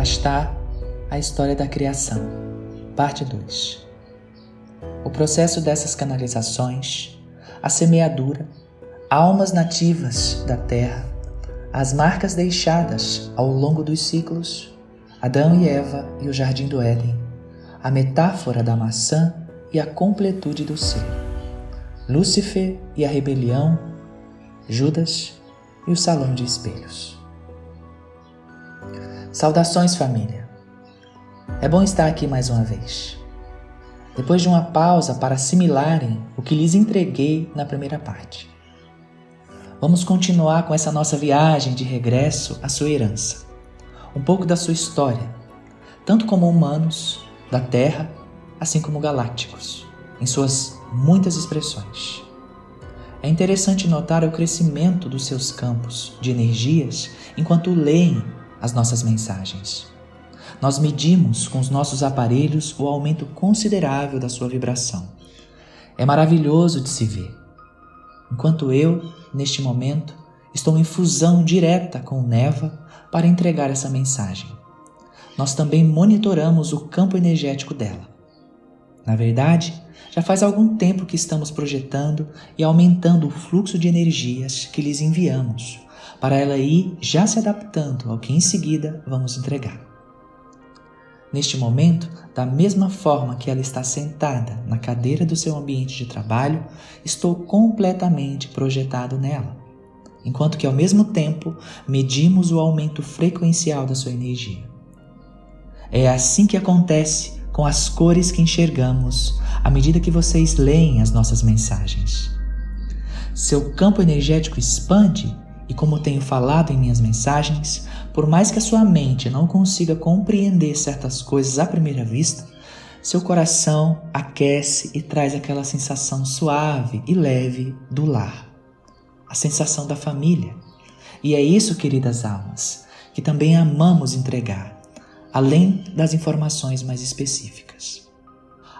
Ashtar, a história da criação, parte 2. O processo dessas canalizações, a semeadura, almas nativas da terra, as marcas deixadas ao longo dos ciclos, Adão e Eva e o Jardim do Éden, a metáfora da maçã e a completude do ser, Lúcifer e a rebelião, Judas e o salão de espelhos. Saudações, família! É bom estar aqui mais uma vez. Depois de uma pausa para assimilarem o que lhes entreguei na primeira parte. Vamos continuar com essa nossa viagem de regresso à sua herança. Um pouco da sua história, tanto como humanos, da Terra, assim como galácticos, em suas muitas expressões. É interessante notar o crescimento dos seus campos de energias enquanto leem as nossas mensagens. Nós medimos com os nossos aparelhos o aumento considerável da sua vibração. É maravilhoso de se ver. Enquanto eu, neste momento, estou em fusão direta com Neva para entregar essa mensagem. Nós também monitoramos o campo energético dela. Na verdade, já faz algum tempo que estamos projetando e aumentando o fluxo de energias que lhes enviamos, para ela ir já se adaptando ao que em seguida vamos entregar. Neste momento, da mesma forma que ela está sentada na cadeira do seu ambiente de trabalho, estou completamente projetado nela, enquanto que ao mesmo tempo medimos o aumento frequencial da sua energia. É assim que acontece com as cores que enxergamos à medida que vocês leem as nossas mensagens. Seu campo energético expande e, como tenho falado em minhas mensagens, por mais que a sua mente não consiga compreender certas coisas à primeira vista, seu coração aquece e traz aquela sensação suave e leve do lar, a sensação da família. E é isso, queridas almas, que também amamos entregar, além das informações mais específicas.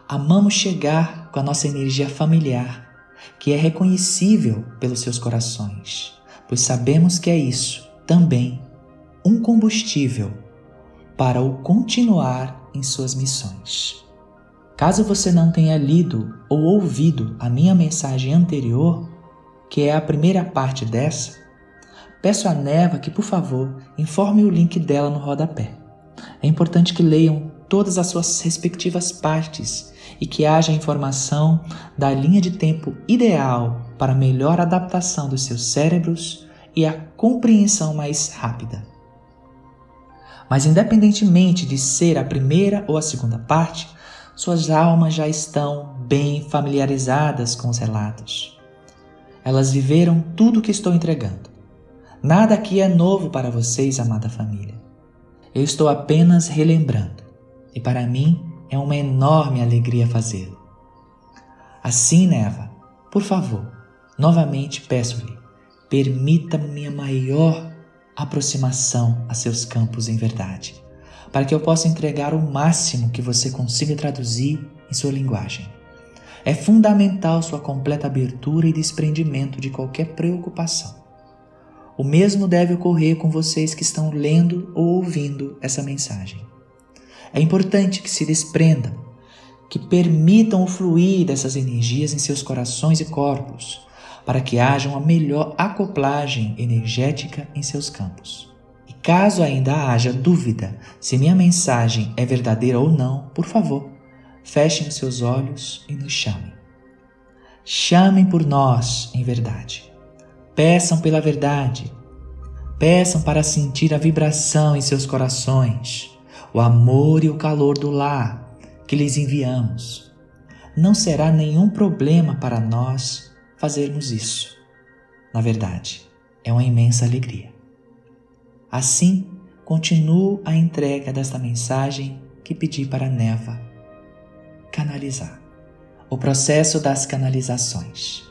Amamos chegar com a nossa energia familiar, que é reconhecível pelos seus corações, pois sabemos que é isso também um combustível para o continuar em suas missões. Caso você não tenha lido ou ouvido a minha mensagem anterior, que é a primeira parte dessa, peço a Neva que, por favor, informe o link dela no rodapé. É importante que leiam todas as suas respectivas partes e que haja informação da linha de tempo ideal para melhor adaptação dos seus cérebros e a compreensão mais rápida. Mas independentemente de ser a primeira ou a segunda parte, suas almas já estão bem familiarizadas com os relatos. Elas viveram tudo o que estou entregando. Nada aqui é novo para vocês, amada família. Eu estou apenas relembrando, e para mim é uma enorme alegria fazê-lo. Assim, Neva, por favor, novamente peço-lhe, permita-me minha maior aproximação a seus campos em verdade, para que eu possa entregar o máximo que você consiga traduzir em sua linguagem. É fundamental sua completa abertura e desprendimento de qualquer preocupação. O mesmo deve ocorrer com vocês que estão lendo ou ouvindo essa mensagem. É importante que se desprendam, que permitam o fluir dessas energias em seus corações e corpos, para que haja uma melhor acoplagem energética em seus campos. E caso ainda haja dúvida se minha mensagem é verdadeira ou não, por favor, fechem os seus olhos e nos chamem. Chamem por nós em verdade. Peçam pela verdade. Peçam para sentir a vibração em seus corações, o amor e o calor do lar que lhes enviamos. Não será nenhum problema para nós fazermos isso. Na verdade, é uma imensa alegria. Assim, continuo a entrega desta mensagem que pedi para Neva canalizar. O processo das canalizações.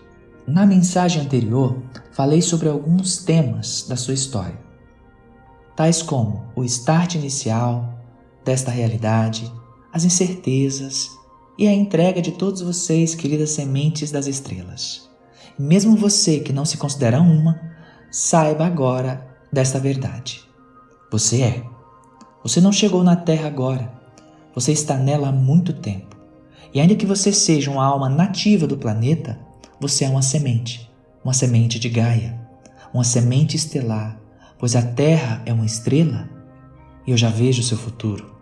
Na mensagem anterior, falei sobre alguns temas da sua história, tais como o start inicial desta realidade, as incertezas e a entrega de todos vocês, queridas sementes das estrelas. E mesmo você que não se considera uma, saiba agora desta verdade. Você é. Você não chegou na Terra agora. Você está nela há muito tempo. E ainda que você seja uma alma nativa do planeta, você é uma semente de Gaia, uma semente estelar, pois a Terra é uma estrela e eu já vejo o seu futuro.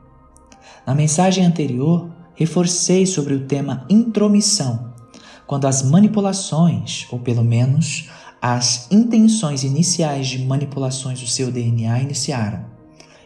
Na mensagem anterior, reforcei sobre o tema intromissão, quando as manipulações, ou pelo menos as intenções iniciais de manipulações do seu DNA iniciaram,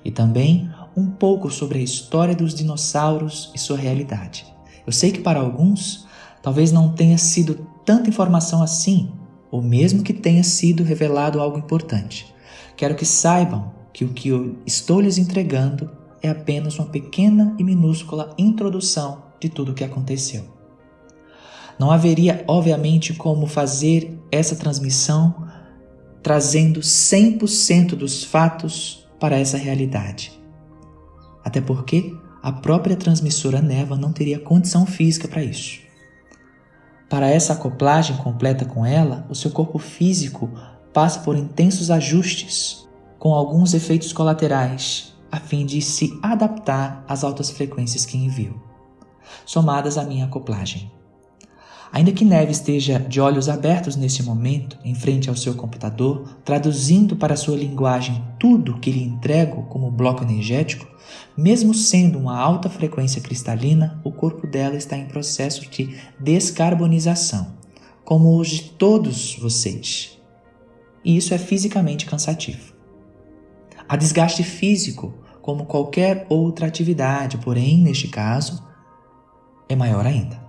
e também um pouco sobre a história dos dinossauros e sua realidade. Eu sei que para alguns, talvez não tenha sido tanta informação assim, ou mesmo que tenha sido revelado algo importante. Quero que saibam que o que eu estou lhes entregando é apenas uma pequena e minúscula introdução de tudo o que aconteceu. Não haveria, obviamente, como fazer essa transmissão trazendo 100% dos fatos para essa realidade. Até porque a própria transmissora Neva não teria condição física para isso. Para essa acoplagem completa com ela, o seu corpo físico passa por intensos ajustes, com alguns efeitos colaterais, a fim de se adaptar às altas frequências que envio, somadas à minha acoplagem. Ainda que Neve esteja de olhos abertos nesse momento, em frente ao seu computador, traduzindo para sua linguagem tudo que lhe entrego como bloco energético, mesmo sendo uma alta frequência cristalina, o corpo dela está em processo de descarbonização, como os de todos vocês. E isso é fisicamente cansativo. Há desgaste físico, como qualquer outra atividade, porém, neste caso, é maior ainda.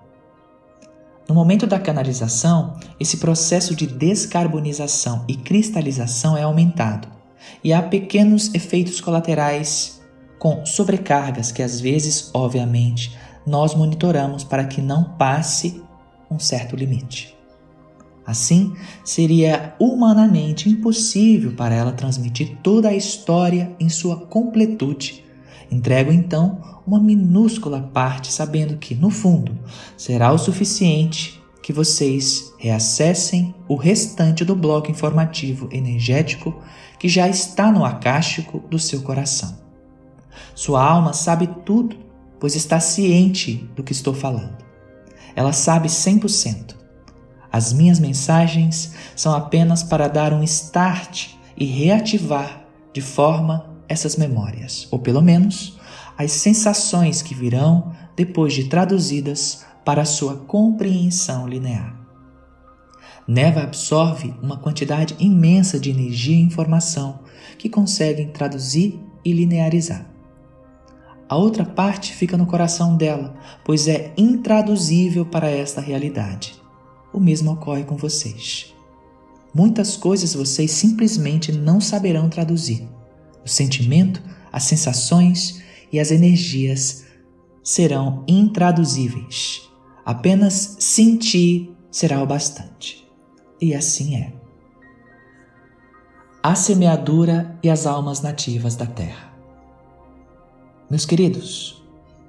No momento da canalização, esse processo de descarbonização e cristalização é aumentado, e há pequenos efeitos colaterais com sobrecargas que às vezes, obviamente, nós monitoramos para que não passe um certo limite. Assim, seria humanamente impossível para ela transmitir toda a história em sua completude. Entrego então uma minúscula parte, sabendo que, no fundo, será o suficiente que vocês reacessem o restante do bloco informativo energético que já está no acástico do seu coração. Sua alma sabe tudo, pois está ciente do que estou falando. Ela sabe 100%. As minhas mensagens são apenas para dar um start e reativar de forma essas memórias, ou pelo menos as sensações que virão depois de traduzidas para a sua compreensão linear. Neva absorve uma quantidade imensa de energia e informação que conseguem traduzir e linearizar. A outra parte fica no coração dela, pois é intraduzível para esta realidade. O mesmo ocorre com vocês. Muitas coisas vocês simplesmente não saberão traduzir. O sentimento, as sensações e as energias serão intraduzíveis. Apenas sentir será o bastante. E assim é. A semeadura e as almas nativas da Terra. Meus queridos,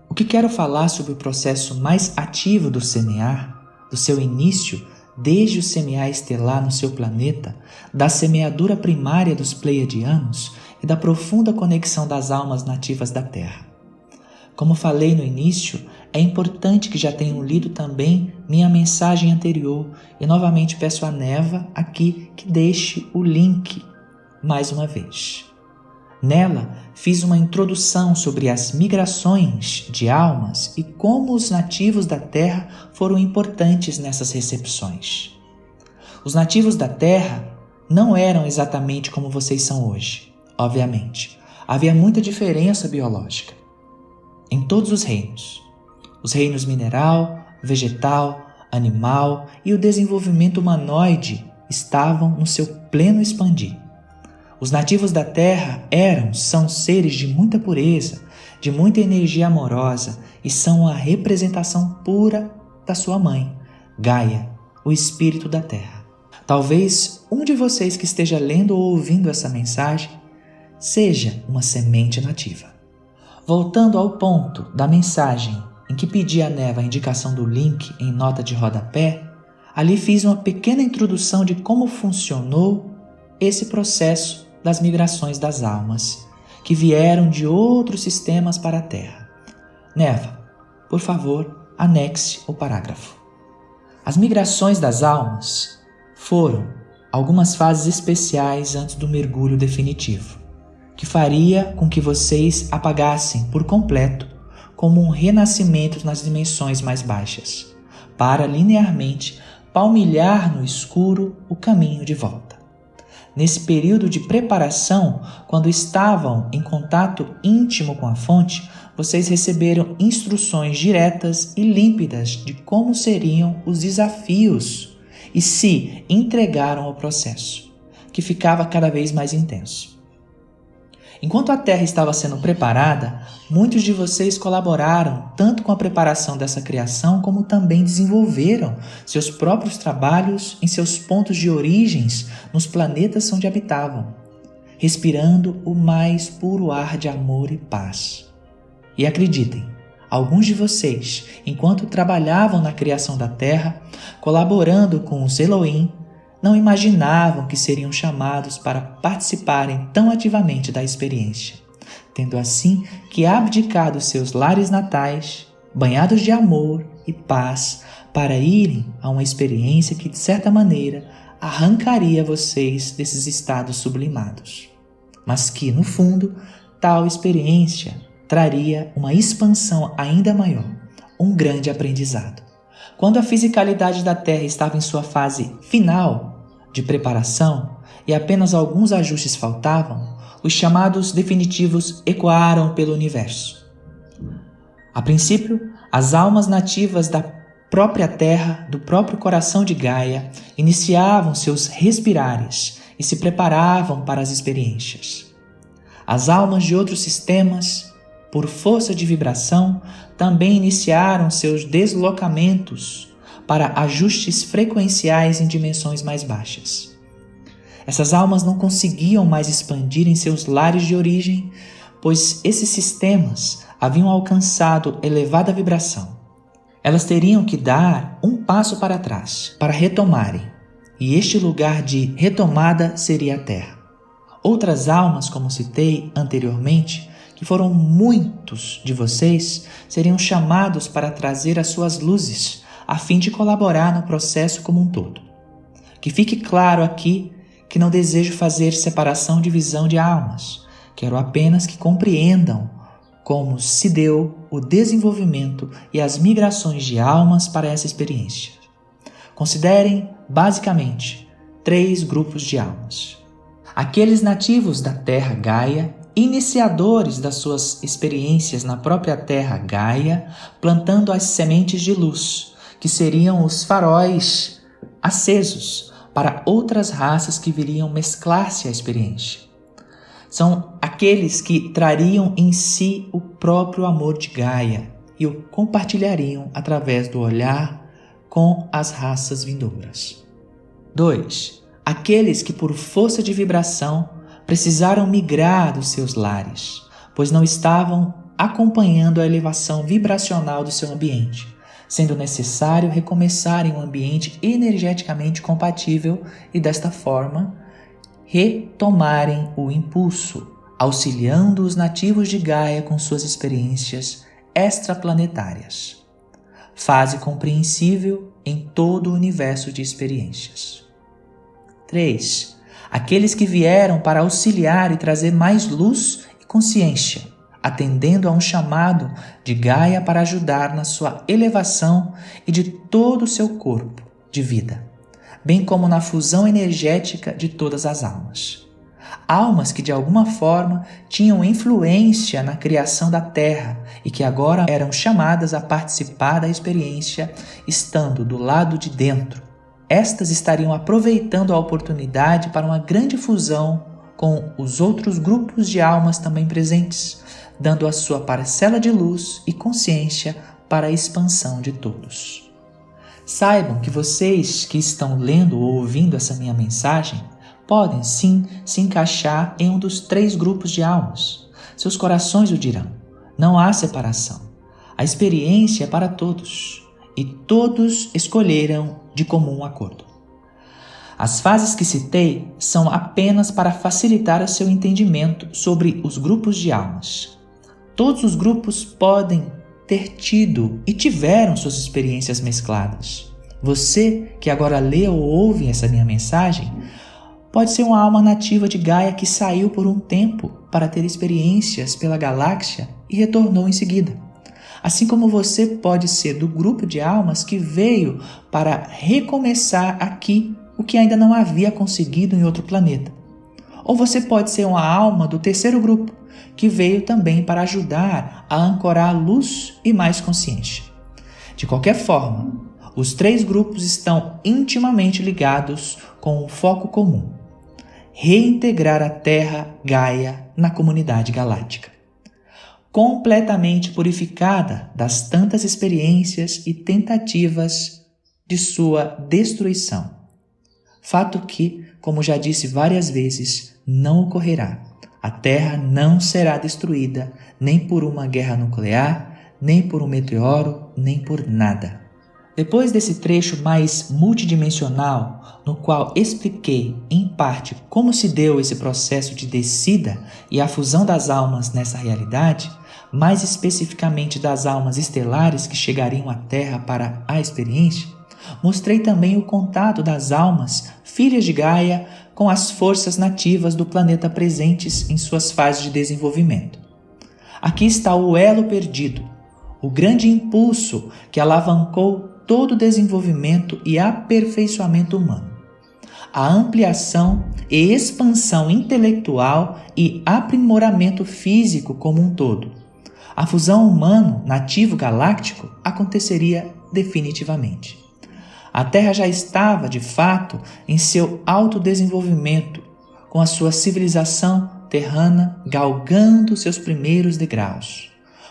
o que quero falar sobre o processo mais ativo do semear, do seu início, desde o semear estelar no seu planeta, da semeadura primária dos pleiadianos e da profunda conexão das almas nativas da Terra. Como falei no início, é importante que já tenham lido também minha mensagem anterior e novamente peço a Neva aqui que deixe o link mais uma vez. Nela, fiz uma introdução sobre as migrações de almas e como os nativos da Terra foram importantes nessas recepções. Os nativos da Terra não eram exatamente como vocês são hoje, obviamente. Havia muita diferença biológica em todos os reinos mineral, vegetal, animal e o desenvolvimento humanoide estavam no seu pleno expandir. Os nativos da Terra são seres de muita pureza, de muita energia amorosa e são a representação pura da sua mãe, Gaia, o espírito da Terra. Talvez um de vocês que esteja lendo ou ouvindo essa mensagem seja uma semente nativa. Voltando ao ponto da mensagem em que pedi a Neva a indicação do link em nota de rodapé, ali fiz uma pequena introdução de como funcionou esse processo das migrações das almas que vieram de outros sistemas para a Terra. Neva, por favor, anexe o parágrafo. As migrações das almas foram algumas fases especiais antes do mergulho definitivo, que faria com que vocês apagassem por completo como um renascimento nas dimensões mais baixas, para linearmente palmilhar no escuro o caminho de volta. Nesse período de preparação, quando estavam em contato íntimo com a fonte, vocês receberam instruções diretas e límpidas de como seriam os desafios e se entregaram ao processo, que ficava cada vez mais intenso. Enquanto a Terra estava sendo preparada, muitos de vocês colaboraram tanto com a preparação dessa criação como também desenvolveram seus próprios trabalhos em seus pontos de origens nos planetas onde habitavam, respirando o mais puro ar de amor e paz. E acreditem, alguns de vocês, enquanto trabalhavam na criação da Terra, colaborando com os Elohim, não imaginavam que seriam chamados para participarem tão ativamente da experiência, tendo assim que abdicar dos seus lares natais, banhados de amor e paz, para irem a uma experiência que, de certa maneira, arrancaria vocês desses estados sublimados. Mas que, no fundo, tal experiência traria uma expansão ainda maior, um grande aprendizado. Quando a fisicalidade da Terra estava em sua fase final de preparação e apenas alguns ajustes faltavam, os chamados definitivos ecoaram pelo universo. A princípio, as almas nativas da própria Terra, do próprio coração de Gaia, iniciavam seus respirares e se preparavam para as experiências. As almas de outros sistemas, por força de vibração, também iniciaram seus deslocamentos para ajustes frequenciais em dimensões mais baixas. Essas almas não conseguiam mais expandir em seus lares de origem, pois esses sistemas haviam alcançado elevada vibração. Elas teriam que dar um passo para trás, para retomarem, e este lugar de retomada seria a Terra. Outras almas, como citei anteriormente, que foram muitos de vocês, seriam chamados para trazer as suas luzes, a fim de colaborar no processo como um todo. Que fique claro aqui que não desejo fazer separação ou divisão de almas. Quero apenas que compreendam como se deu o desenvolvimento e as migrações de almas para essa experiência. Considerem, basicamente, 3 grupos de almas. Aqueles nativos da Terra Gaia, iniciadores das suas experiências na própria Terra Gaia, plantando as sementes de luz, que seriam os faróis acesos para outras raças que viriam mesclar-se à experiência. São aqueles que trariam em si o próprio amor de Gaia e o compartilhariam através do olhar com as raças vindouras. 2. Aqueles que, por força de vibração, precisaram migrar dos seus lares, pois não estavam acompanhando a elevação vibracional do seu ambiente, sendo necessário recomeçar em um ambiente energeticamente compatível e, desta forma, retomarem o impulso, auxiliando os nativos de Gaia com suas experiências extraplanetárias. Fase compreensível em todo o universo de experiências. 3. Aqueles que vieram para auxiliar e trazer mais luz e consciência, atendendo a um chamado de Gaia para ajudar na sua elevação e de todo o seu corpo de vida, bem como na fusão energética de todas as almas. Almas que de alguma forma tinham influência na criação da Terra e que agora eram chamadas a participar da experiência estando do lado de dentro. Estas estariam aproveitando a oportunidade para uma grande fusão com os outros grupos de almas também presentes, dando a sua parcela de luz e consciência para a expansão de todos. Saibam que vocês que estão lendo ou ouvindo essa minha mensagem podem sim se encaixar em um dos 3 grupos de almas. Seus corações o dirão. Não há separação. A experiência é para todos e todos escolheram de comum acordo. As fases que citei são apenas para facilitar o seu entendimento sobre os grupos de almas. Todos os grupos podem ter tido e tiveram suas experiências mescladas. Você, que agora lê ou ouve essa minha mensagem, pode ser uma alma nativa de Gaia que saiu por um tempo para ter experiências pela galáxia e retornou em seguida. Assim como você pode ser do grupo de almas que veio para recomeçar aqui o que ainda não havia conseguido em outro planeta. Ou você pode ser uma alma do terceiro grupo, que veio também para ajudar a ancorar a luz e mais consciência. De qualquer forma, os três grupos estão intimamente ligados com um foco comum: reintegrar a Terra Gaia na comunidade galáctica, completamente purificada das tantas experiências e tentativas de sua destruição. Fato que, como já disse várias vezes, não ocorrerá. A Terra não será destruída nem por uma guerra nuclear, nem por um meteoro, nem por nada. Depois desse trecho mais multidimensional, no qual expliquei, em parte, como se deu esse processo de descida e a fusão das almas nessa realidade, mais especificamente das almas estelares que chegariam à Terra para a experiência, mostrei também o contato das almas, filhas de Gaia, com as forças nativas do planeta presentes em suas fases de desenvolvimento. Aqui está o elo perdido, o grande impulso que alavancou todo o desenvolvimento e aperfeiçoamento humano. A ampliação e expansão intelectual e aprimoramento físico como um todo. A fusão humano nativo galáctico aconteceria definitivamente. A Terra já estava, de fato, em seu autodesenvolvimento, com a sua civilização terrana galgando seus primeiros degraus,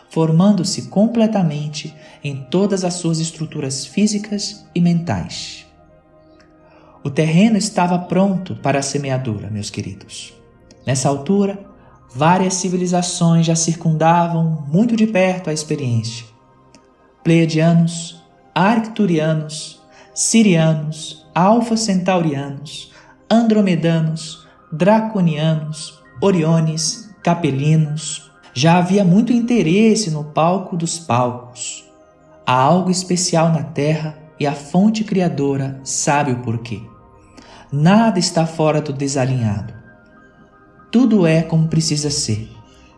formando-se completamente em todas as suas estruturas físicas e mentais. O terreno estava pronto para a semeadura, meus queridos. Nessa altura, várias civilizações já circundavam muito de perto a experiência. Pleiadianos, arcturianos, sirianos, alfa-centaurianos, andromedanos, draconianos, oriones, capelinos. Já havia muito interesse no palco dos palcos. Há algo especial na Terra e a fonte criadora sabe o porquê. Nada está fora do desalinhado. Tudo é como precisa ser.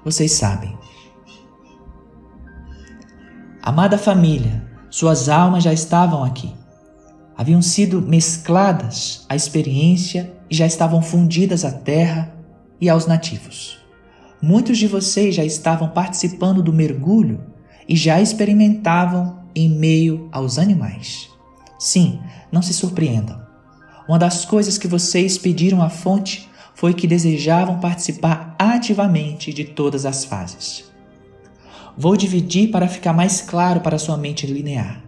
Vocês sabem. Amada família, suas almas já estavam aqui. Haviam sido mescladas à experiência e já estavam fundidas à Terra e aos nativos. Muitos de vocês já estavam participando do mergulho e já experimentavam em meio aos animais. Sim, não se surpreendam. Uma das coisas que vocês pediram à fonte foi que desejavam participar ativamente de todas as fases. Vou dividir para ficar mais claro para sua mente linear.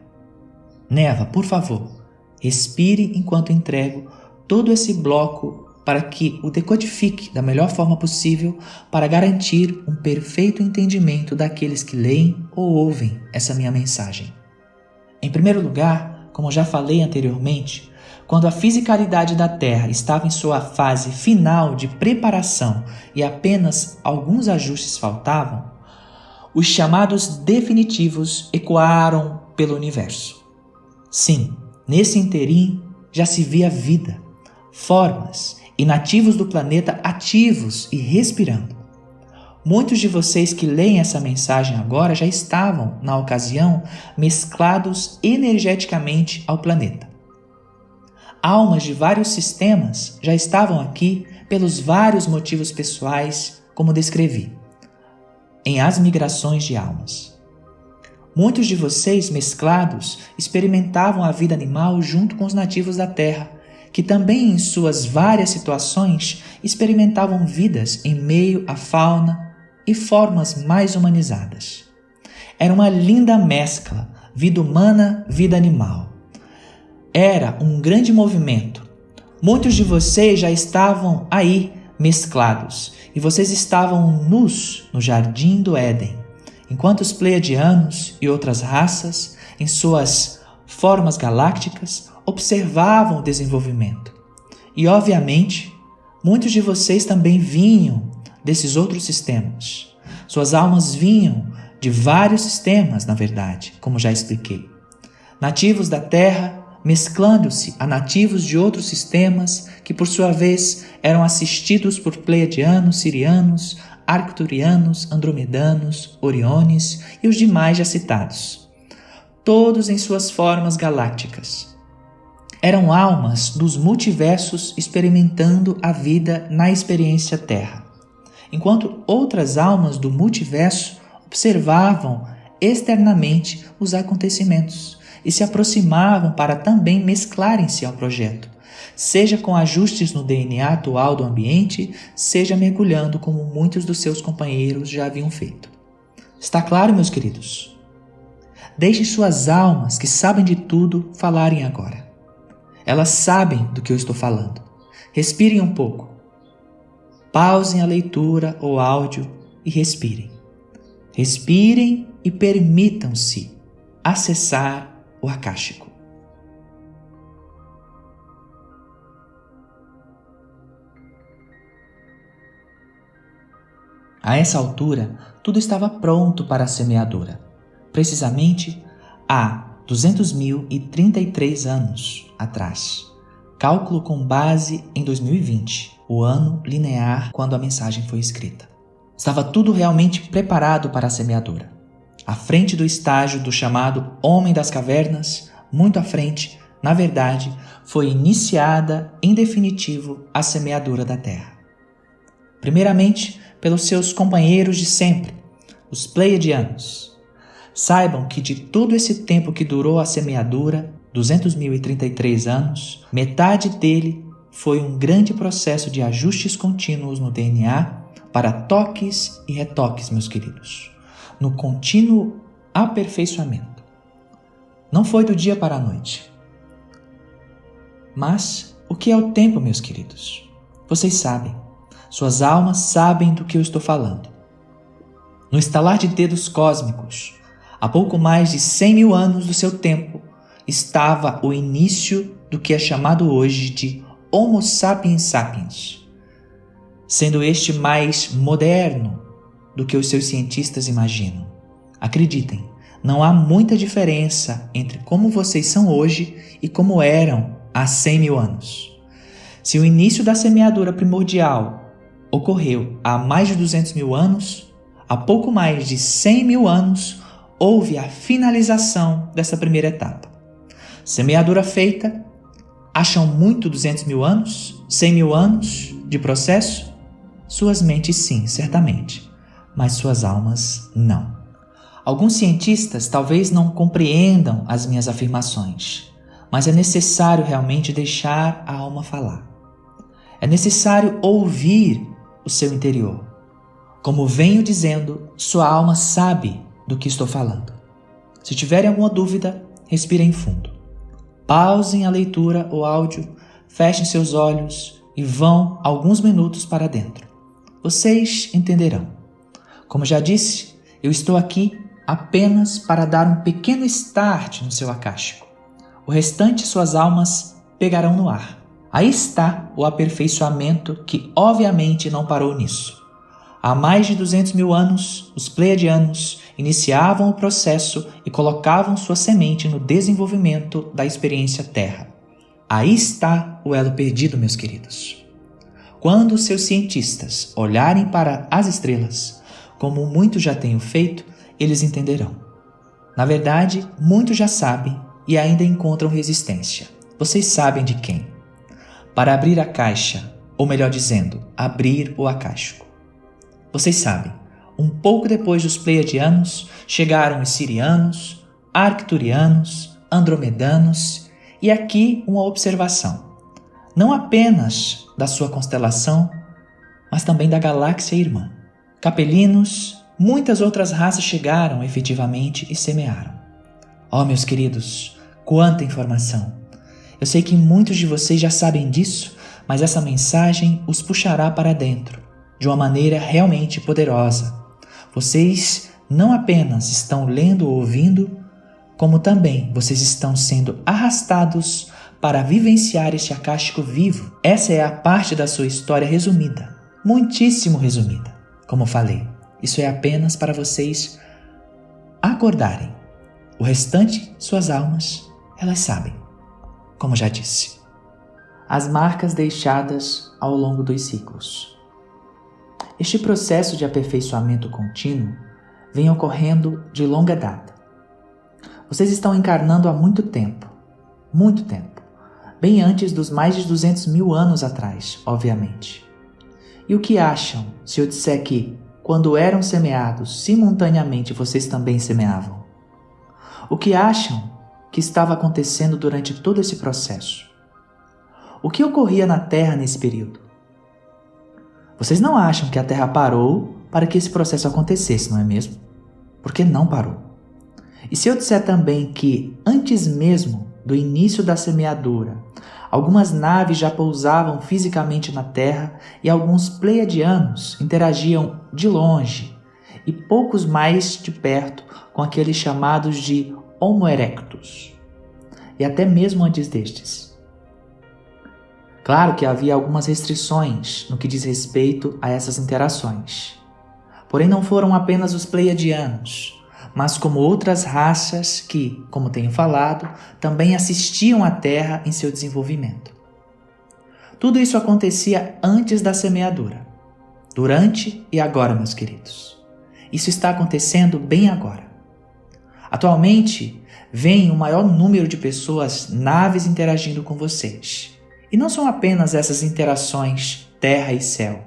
Neva, por favor, respire enquanto entrego todo esse bloco para que o decodifique da melhor forma possível para garantir um perfeito entendimento daqueles que leem ou ouvem essa minha mensagem. Em primeiro lugar, como já falei anteriormente, quando a fisicalidade da Terra estava em sua fase final de preparação e apenas alguns ajustes faltavam, os chamados definitivos ecoaram pelo universo. Sim, nesse interim já se via vida, formas e nativos do planeta ativos e respirando. Muitos de vocês que leem essa mensagem agora já estavam, na ocasião, mesclados energeticamente ao planeta. Almas de vários sistemas já estavam aqui pelos vários motivos pessoais, como descrevi, em As Migrações de Almas. Muitos de vocês, mesclados, experimentavam a vida animal junto com os nativos da Terra, que também em suas várias situações experimentavam vidas em meio à fauna e formas mais humanizadas. Era uma linda mescla, vida humana, vida animal. Era um grande movimento. Muitos de vocês já estavam aí mesclados e vocês estavam nus no Jardim do Éden, enquanto os pleiadianos e outras raças, em suas formas galácticas, observavam o desenvolvimento. E, obviamente, muitos de vocês também vinham desses outros sistemas. Suas almas vinham de vários sistemas, na verdade, como já expliquei. Nativos da Terra mesclando-se a nativos de outros sistemas que, por sua vez, eram assistidos por pleiadianos, sirianos, arcturianos, andromedanos, oriones e os demais já citados, todos em suas formas galácticas. Eram almas dos multiversos experimentando a vida na experiência Terra, enquanto outras almas do multiverso observavam externamente os acontecimentos e se aproximavam para também mesclarem-se ao projeto, seja com ajustes no DNA atual do ambiente, seja mergulhando como muitos dos seus companheiros já haviam feito. Está claro, meus queridos? Deixe suas almas, que sabem de tudo, falarem agora. Elas sabem do que eu estou falando. Respirem um pouco. Pausem a leitura ou áudio e respirem. Respirem e permitam-se acessar o akáshico. A essa altura, tudo estava pronto para a semeadura. Precisamente há 200.033 anos atrás. Cálculo com base em 2020, o ano linear quando a mensagem foi escrita. Estava tudo realmente preparado para a semeadura. À frente do estágio do chamado Homem das Cavernas, muito à frente, na verdade, foi iniciada, em definitivo, a semeadura da Terra. Primeiramente, pelos seus companheiros de sempre, os Pleiadianos. Saibam que de todo esse tempo que durou a semeadura, 200.033 anos, metade dele foi um grande processo de ajustes contínuos no DNA para toques e retoques, meus queridos, no contínuo aperfeiçoamento. Não foi do dia para a noite. Mas o que é o tempo, meus queridos? Vocês sabem. Suas almas sabem do que eu estou falando. No estalar de dedos cósmicos, há pouco mais de 100.000 anos do seu tempo, estava o início do que é chamado hoje de Homo sapiens sapiens, sendo este mais moderno do que os seus cientistas imaginam. Acreditem, não há muita diferença entre como vocês são hoje e como eram há 100.000 anos. Se o início da semeadura primordial ocorreu há mais de 200.000 anos, há pouco mais de 100.000 anos houve a finalização dessa primeira etapa. Semeadura feita, acham muito 200.000 anos, 100.000 anos de processo? Suas mentes sim, certamente, mas suas almas não. Alguns cientistas talvez não compreendam as minhas afirmações, mas é necessário realmente deixar a alma falar. É necessário ouvir o seu interior. Como venho dizendo, sua alma sabe do que estou falando. Se tiverem alguma dúvida, respirem fundo. Pausem a leitura ou áudio, fechem seus olhos e vão alguns minutos para dentro. Vocês entenderão. Como já disse, eu estou aqui apenas para dar um pequeno start no seu akáshico. O restante suas almas pegarão no ar. Aí está o aperfeiçoamento que obviamente não parou nisso. Há mais de 200.000 anos, os Pleiadianos iniciavam o processo e colocavam sua semente no desenvolvimento da experiência Terra. Aí está o elo perdido, meus queridos. Quando os seus cientistas olharem para as estrelas, como muitos já tenham feito, eles entenderão. Na verdade, muitos já sabem e ainda encontram resistência. Vocês sabem de quem? Para abrir a caixa, ou melhor dizendo, abrir o akáshico. Vocês sabem, um pouco depois dos Pleiadianos, chegaram os Sirianos, Arcturianos, Andromedanos, e aqui uma observação. Não apenas da sua constelação, mas também da galáxia irmã. Capelinos, muitas outras raças chegaram efetivamente e semearam. Oh, meus queridos, quanta informação! Eu sei que muitos de vocês já sabem disso, mas essa mensagem os puxará para dentro, de uma maneira realmente poderosa. Vocês não apenas estão lendo ou ouvindo, como também vocês estão sendo arrastados para vivenciar este acástico vivo. Essa é a parte da sua história resumida, muitíssimo resumida. Como falei, isso é apenas para vocês acordarem. O restante, suas almas, elas sabem, como já disse. As marcas deixadas ao longo dos ciclos. Este processo de aperfeiçoamento contínuo vem ocorrendo de longa data. Vocês estão encarnando há muito tempo, bem antes dos mais de 200 mil anos atrás, obviamente. E o que acham se eu disser que, quando eram semeados, simultaneamente vocês também semeavam? O que acham que estava acontecendo durante todo esse processo? O que ocorria na Terra nesse período? Vocês não acham que a Terra parou para que esse processo acontecesse, não é mesmo? Porque não parou. E se eu disser também que, antes mesmo do início da semeadura, algumas naves já pousavam fisicamente na Terra e alguns pleiadianos interagiam de longe e poucos mais de perto com aqueles chamados de Homo erectus, e até mesmo antes destes. Claro que havia algumas restrições no que diz respeito a essas interações. Porém, não foram apenas os pleiadianos, mas como outras raças que, como tenho falado, também assistiam à Terra em seu desenvolvimento. Tudo isso acontecia antes da semeadura, durante e agora, meus queridos. Isso está acontecendo bem agora. Atualmente, vem o maior número de pessoas, naves interagindo com vocês. E não são apenas essas interações terra e céu.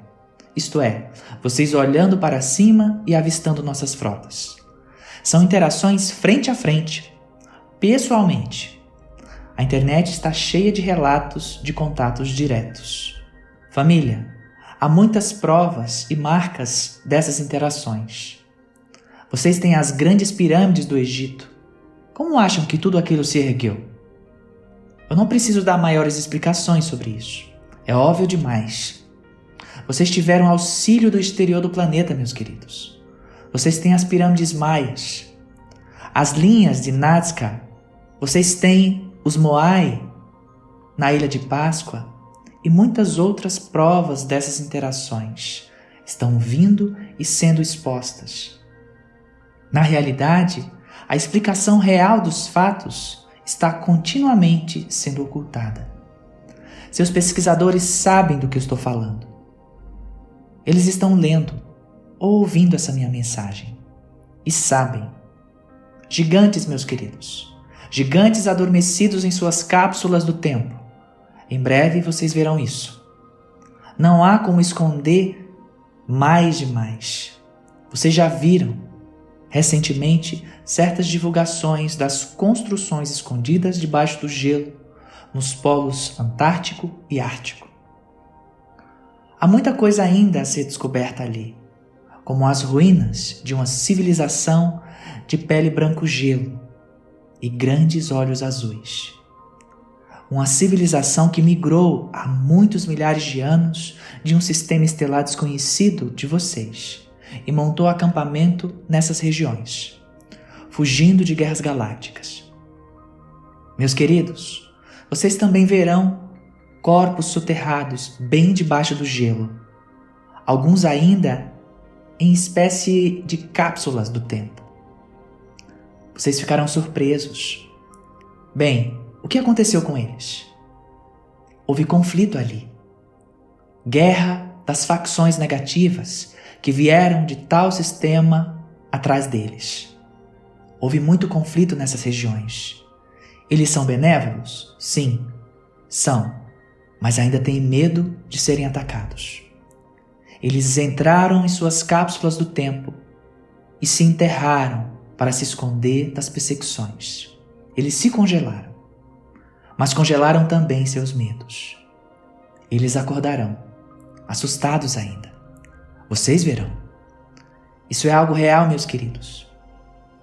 Isto é, vocês olhando para cima e avistando nossas frotas. São interações frente a frente, pessoalmente. A internet está cheia de relatos de contatos diretos. Família, há muitas provas e marcas dessas interações. Vocês têm as grandes pirâmides do Egito. Como acham que tudo aquilo se ergueu? Eu não preciso dar maiores explicações sobre isso. É óbvio demais. Vocês tiveram auxílio do exterior do planeta, meus queridos. Vocês têm as pirâmides maias, as linhas de Nazca. Vocês têm os Moai na Ilha de Páscoa e muitas outras provas dessas interações estão vindo e sendo expostas. Na realidade, a explicação real dos fatos está continuamente sendo ocultada. Seus pesquisadores sabem do que eu estou falando. Eles estão lendo ou ouvindo essa minha mensagem e sabem. Gigantes, meus queridos, gigantes adormecidos em suas cápsulas do tempo. Em breve vocês verão isso. Não há como esconder mais demais. Vocês já viram recentemente certas divulgações das construções escondidas debaixo do gelo nos polos Antártico e Ártico. Há muita coisa ainda a ser descoberta ali, como as ruínas de uma civilização de pele branco-gelo e grandes olhos azuis. Uma civilização que migrou há muitos milhares de anos de um sistema estelar desconhecido de vocês e montou acampamento nessas regiões, fugindo de guerras galácticas. Meus queridos, vocês também verão corpos soterrados bem debaixo do gelo, alguns ainda em espécie de cápsulas do tempo. Vocês ficarão surpresos. Bem, o que aconteceu com eles? Houve conflito ali. Guerra das facções negativas que vieram de tal sistema atrás deles. Houve muito conflito nessas regiões. Eles são benévolos? Sim, são. Mas ainda têm medo de serem atacados. Eles entraram em suas cápsulas do tempo e se enterraram para se esconder das perseguições. Eles se congelaram, mas congelaram também seus medos. Eles acordarão, assustados ainda. Vocês verão. Isso é algo real, meus queridos.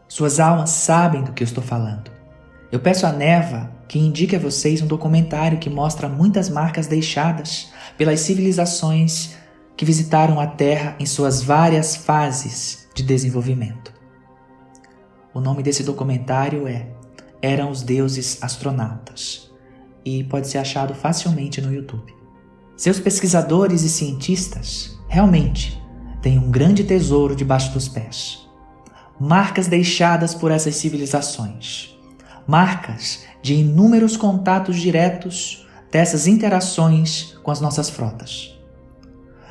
Suas almas sabem do que eu estou falando. Eu peço a Neva que indique a vocês um documentário que mostra muitas marcas deixadas pelas civilizações que visitaram a Terra em suas várias fases de desenvolvimento. O nome desse documentário é Eram os Deuses Astronautas. e pode ser achado facilmente no YouTube. Seus pesquisadores e cientistas realmente têm um grande tesouro debaixo dos pés. Marcas deixadas por essas civilizações. Marcas de inúmeros contatos diretos dessas interações com as nossas frotas.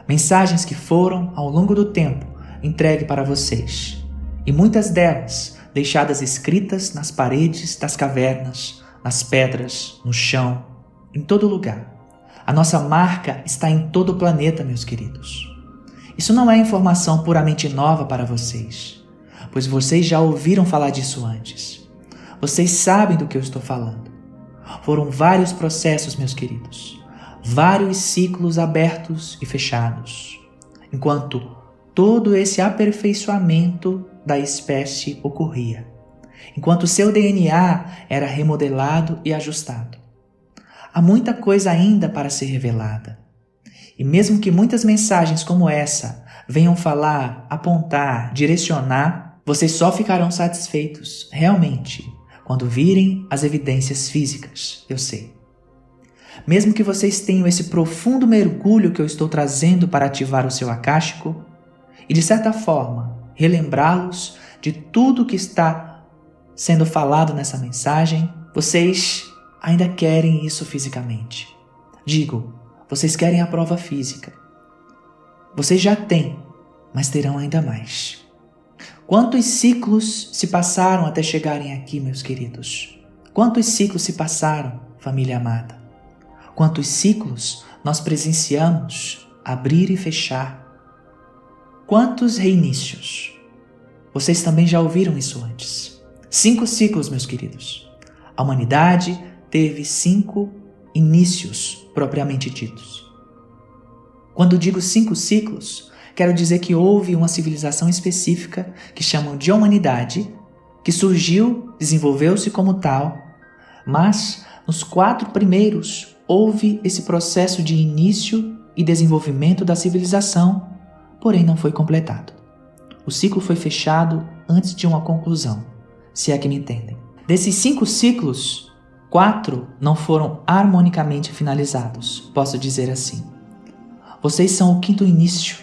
Mensagens que foram, ao longo do tempo, entregues para vocês. E muitas delas deixadas escritas nas paredes das cavernas, nas pedras, no chão, em todo lugar. A nossa marca está em todo o planeta, meus queridos. Isso não é informação puramente nova para vocês, pois vocês já ouviram falar disso antes. Vocês sabem do que eu estou falando. Foram vários processos, meus queridos, vários ciclos abertos e fechados, enquanto todo esse aperfeiçoamento da espécie ocorria, enquanto seu DNA era remodelado e ajustado. Há muita coisa ainda para ser revelada. E mesmo que muitas mensagens como essa venham falar, apontar, direcionar, vocês só ficarão satisfeitos, realmente, quando virem as evidências físicas, eu sei. Mesmo que vocês tenham esse profundo mergulho que eu estou trazendo para ativar o seu acástico, e de certa forma, relembrá-los de tudo que está sendo falado nessa mensagem, vocês ainda querem isso fisicamente. Digo, vocês querem a prova física. Vocês já têm, mas terão ainda mais. Quantos ciclos se passaram até chegarem aqui, meus queridos? Quantos ciclos se passaram, família amada? Quantos ciclos nós presenciamos abrir e fechar? Quantos reinícios? Vocês também já ouviram isso antes. 5 ciclos, meus queridos. A humanidade teve 5 inícios propriamente ditos. Quando digo 5 ciclos, quero dizer que houve uma civilização específica que chamam de humanidade, que surgiu, desenvolveu-se como tal, mas nos 4 primeiros houve esse processo de início e desenvolvimento da civilização, porém não foi completado. O ciclo foi fechado antes de uma conclusão, se é que me entendem. Desses 5 ciclos, 4 não foram harmonicamente finalizados, posso dizer assim. Vocês são o 5º início,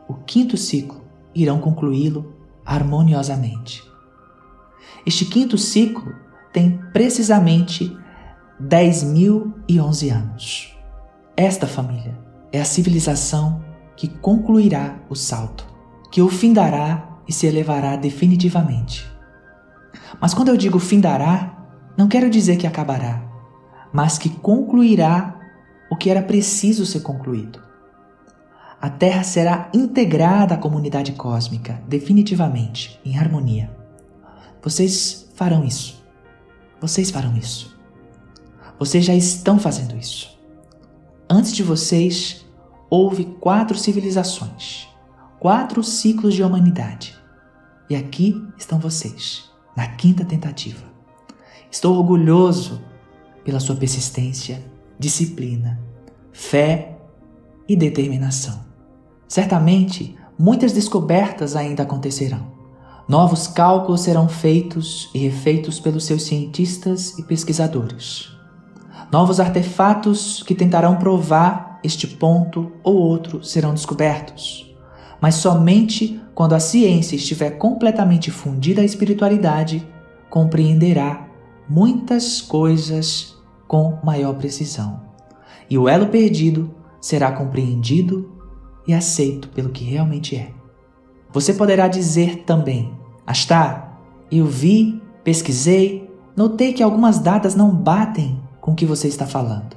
o 5º ciclo, irão concluí-lo harmoniosamente. Este 5º ciclo tem precisamente 10.011 anos. Esta família é a civilização que concluirá o salto, que o findará e se elevará definitivamente. Mas quando eu digo findará, não quero dizer que acabará, mas que concluirá o que era preciso ser concluído. A Terra será integrada à comunidade cósmica, definitivamente, em harmonia. Vocês farão isso. Vocês farão isso. Vocês já estão fazendo isso. Antes de vocês, houve 4 civilizações, 4 ciclos de humanidade. E aqui estão vocês, na 5ª tentativa. Estou orgulhoso pela sua persistência, disciplina, fé e determinação. Certamente, muitas descobertas ainda acontecerão. Novos cálculos serão feitos e refeitos pelos seus cientistas e pesquisadores. Novos artefatos que tentarão provar este ponto ou outro serão descobertos. Mas somente quando a ciência estiver completamente fundida à espiritualidade, compreenderá muitas coisas com maior precisão. E o elo perdido será compreendido e aceito pelo que realmente é. Você poderá dizer também: Astá, eu vi, pesquisei, notei que algumas datas não batem com o que você está falando.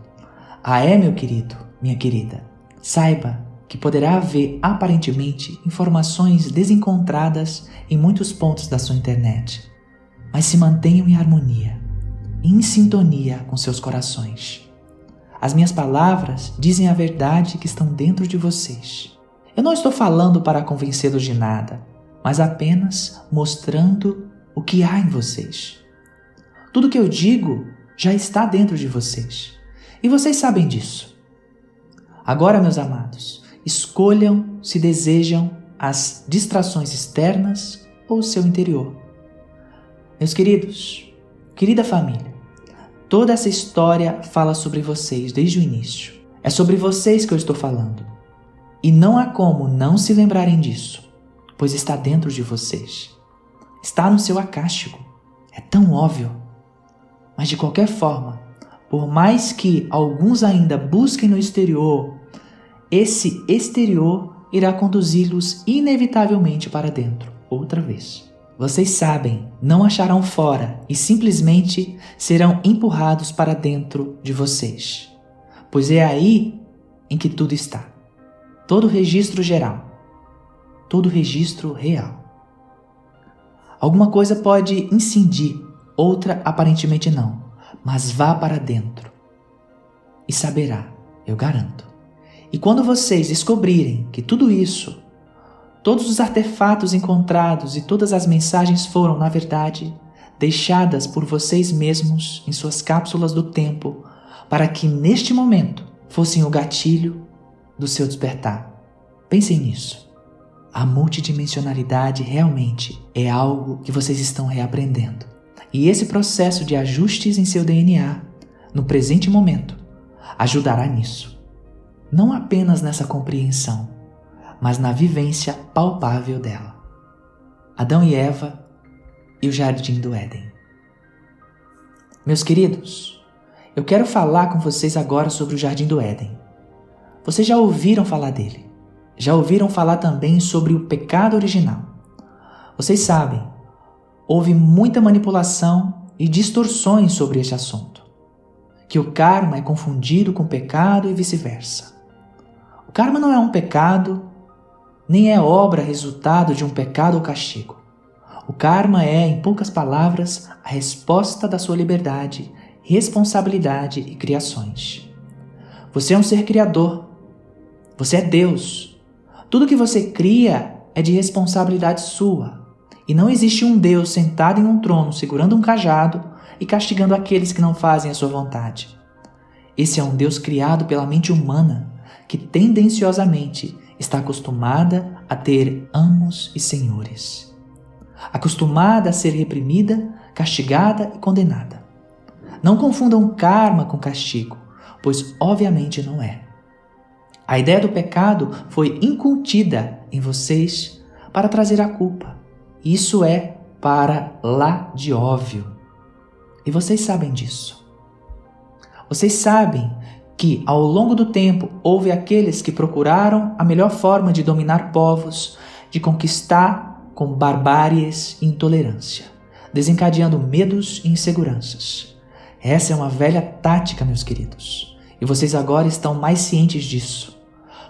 Ah, é, meu querido, minha querida? Saiba que poderá haver, aparentemente, informações desencontradas em muitos pontos da sua internet. Mas se mantenham em harmonia, em sintonia com seus corações. As minhas palavras dizem a verdade que estão dentro de vocês. Eu não estou falando para convencê-los de nada, mas apenas mostrando o que há em vocês. Tudo que eu digo já está dentro de vocês. E vocês sabem disso. Agora, meus amados, escolham se desejam as distrações externas ou o seu interior. Meus queridos, querida família, Toda essa história fala sobre vocês desde o início. É sobre vocês que eu estou falando. E não há como não se lembrarem disso, pois está dentro de vocês. Está no seu acástico. É tão óbvio. Mas de qualquer forma, por mais que alguns ainda busquem no exterior, esse exterior irá conduzi-los inevitavelmente para dentro, outra vez. Vocês sabem, não acharão fora e simplesmente serão empurrados para dentro de vocês. Pois é aí em que tudo está. Todo registro geral. Todo registro real. Alguma coisa pode incidir, outra aparentemente não, mas vá para dentro. E saberá, eu garanto. E quando vocês descobrirem que tudo isso, todos os artefatos encontrados e todas as mensagens foram, na verdade, deixadas por vocês mesmos em suas cápsulas do tempo, para que neste momento fossem o gatilho do seu despertar. Pensem nisso. A multidimensionalidade realmente é algo que vocês estão reaprendendo. E esse processo de ajustes em seu DNA, no presente momento, ajudará nisso. Não apenas nessa compreensão, mas na vivência palpável dela. Adão e Eva e o Jardim do Éden. Meus queridos, eu quero falar com vocês agora sobre o Jardim do Éden. Vocês já ouviram falar dele. Já ouviram falar também sobre o pecado original. Vocês sabem, houve muita manipulação e distorções sobre este assunto. Que o karma é confundido com pecado e vice-versa. O karma não é um pecado, nem é obra resultado de um pecado ou castigo. O karma é, em poucas palavras, a resposta da sua liberdade, responsabilidade e criações. Você é um ser criador. Você é Deus. Tudo que você cria é de responsabilidade sua. E não existe um Deus sentado em um trono, segurando um cajado e castigando aqueles que não fazem a sua vontade. Esse é um Deus criado pela mente humana, que tendenciosamente está acostumada a ter amos e senhores. Acostumada a ser reprimida, castigada e condenada. Não confundam karma com castigo, pois obviamente não é. A ideia do pecado foi incutida em vocês para trazer a culpa. Isso é para lá de óbvio. E vocês sabem disso. Vocês sabem que, ao longo do tempo, houve aqueles que procuraram a melhor forma de dominar povos, de conquistar com barbáries e intolerância, desencadeando medos e inseguranças. Essa é uma velha tática, meus queridos, e vocês agora estão mais cientes disso.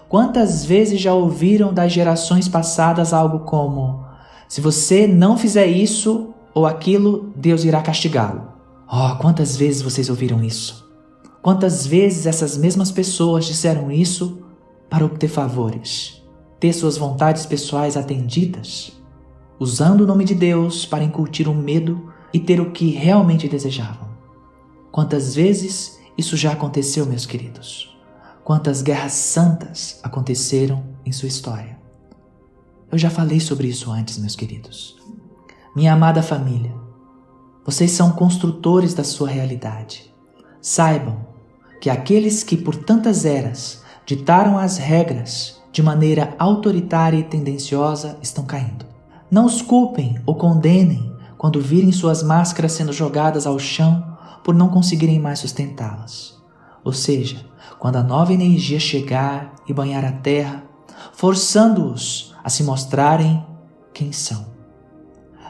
Quantas vezes já ouviram das gerações passadas algo como: se você não fizer isso ou aquilo, Deus irá castigá-lo? Oh, quantas vezes vocês ouviram isso? Quantas vezes essas mesmas pessoas disseram isso para obter favores, ter suas vontades pessoais atendidas, usando o nome de Deus para incutir o medo e ter o que realmente desejavam? Quantas vezes isso já aconteceu, meus queridos? Quantas guerras santas aconteceram em sua história? Eu já falei sobre isso antes, meus queridos. Minha amada família, vocês são construtores da sua realidade. Saibam que aqueles que por tantas eras ditaram as regras de maneira autoritária e tendenciosa estão caindo. Não os culpem ou condenem quando virem suas máscaras sendo jogadas ao chão por não conseguirem mais sustentá-las. Ou seja, quando a nova energia chegar e banhar a terra, forçando-os a se mostrarem quem são.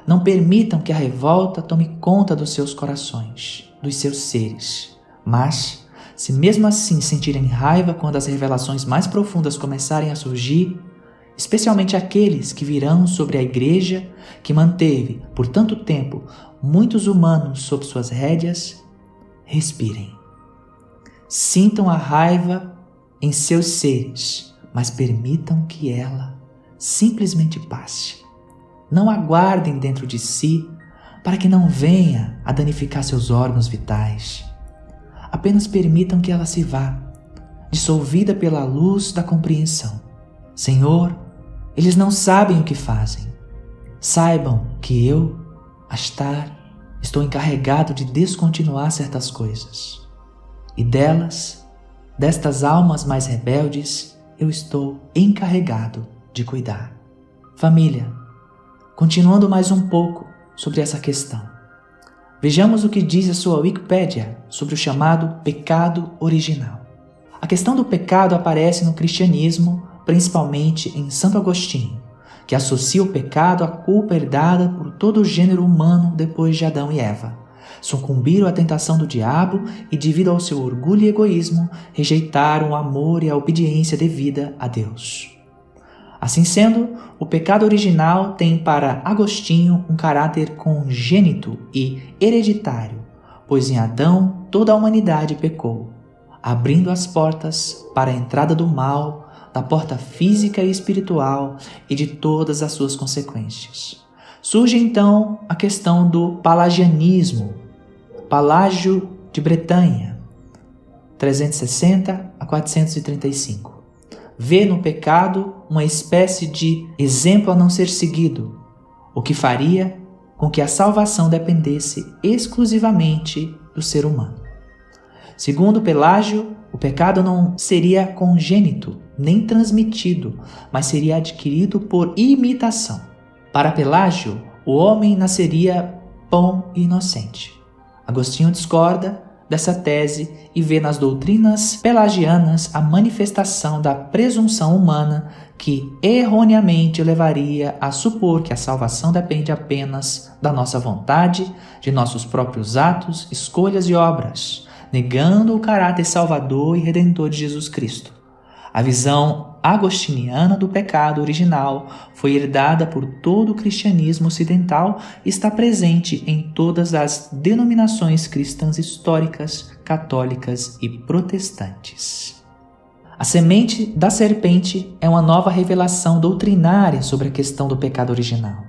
Não permitam que a revolta tome conta dos seus corações, dos seus seres. Mas, se mesmo assim sentirem raiva quando as revelações mais profundas começarem a surgir, especialmente aqueles que virão sobre a igreja que manteve, por tanto tempo, muitos humanos sob suas rédeas, respirem. Sintam a raiva em seus seres, mas permitam que ela simplesmente passe. Não aguardem dentro de si para que não venha a danificar seus órgãos vitais. Apenas permitam que ela se vá, dissolvida pela luz da compreensão. Senhor, eles não sabem o que fazem. Saibam que eu, Astar, estou encarregado de descontinuar certas coisas. E destas almas mais rebeldes, eu estou encarregado de cuidar. Família, continuando mais um pouco sobre essa questão. Vejamos o que diz a sua Wikipédia sobre o chamado pecado original. A questão do pecado aparece no cristianismo, principalmente em Santo Agostinho, que associa o pecado à culpa herdada por todo o gênero humano depois de Adão e Eva. Sucumbiram à tentação do diabo e, devido ao seu orgulho e egoísmo, rejeitaram o amor e a obediência devida a Deus. Assim sendo, o pecado original tem para Agostinho um caráter congênito e hereditário, pois em Adão toda a humanidade pecou, abrindo as portas para a entrada do mal, da porta física e espiritual e de todas as suas consequências. Surge então a questão do pelagianismo, Pelágio de Bretanha, 360 a 435. Vê no pecado uma espécie de exemplo a não ser seguido, o que faria com que a salvação dependesse exclusivamente do ser humano. Segundo Pelágio, o pecado não seria congênito nem transmitido, mas seria adquirido por imitação. Para Pelágio, o homem nasceria bom e inocente. Agostinho discorda dessa tese e vê nas doutrinas pelagianas a manifestação da presunção humana que erroneamente levaria a supor que a salvação depende apenas da nossa vontade, de nossos próprios atos, escolhas e obras, negando o caráter salvador e redentor de Jesus Cristo. A visão agostiniana do pecado original foi herdada por todo o cristianismo ocidental e está presente em todas as denominações cristãs históricas, católicas e protestantes. A semente da serpente é uma nova revelação doutrinária sobre a questão do pecado original.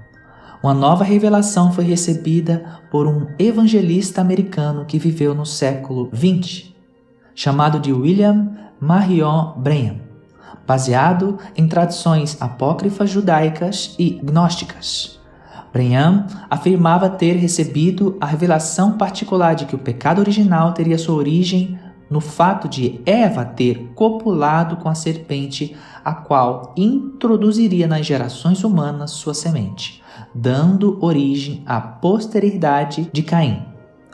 Uma nova revelação foi recebida por um evangelista americano que viveu no século XX, chamado de William Marion Branham, baseado em tradições apócrifas judaicas e gnósticas. Branham afirmava ter recebido a revelação particular de que o pecado original teria sua origem no fato de Eva ter copulado com a serpente, a qual introduziria nas gerações humanas sua semente, dando origem à posteridade de Caim,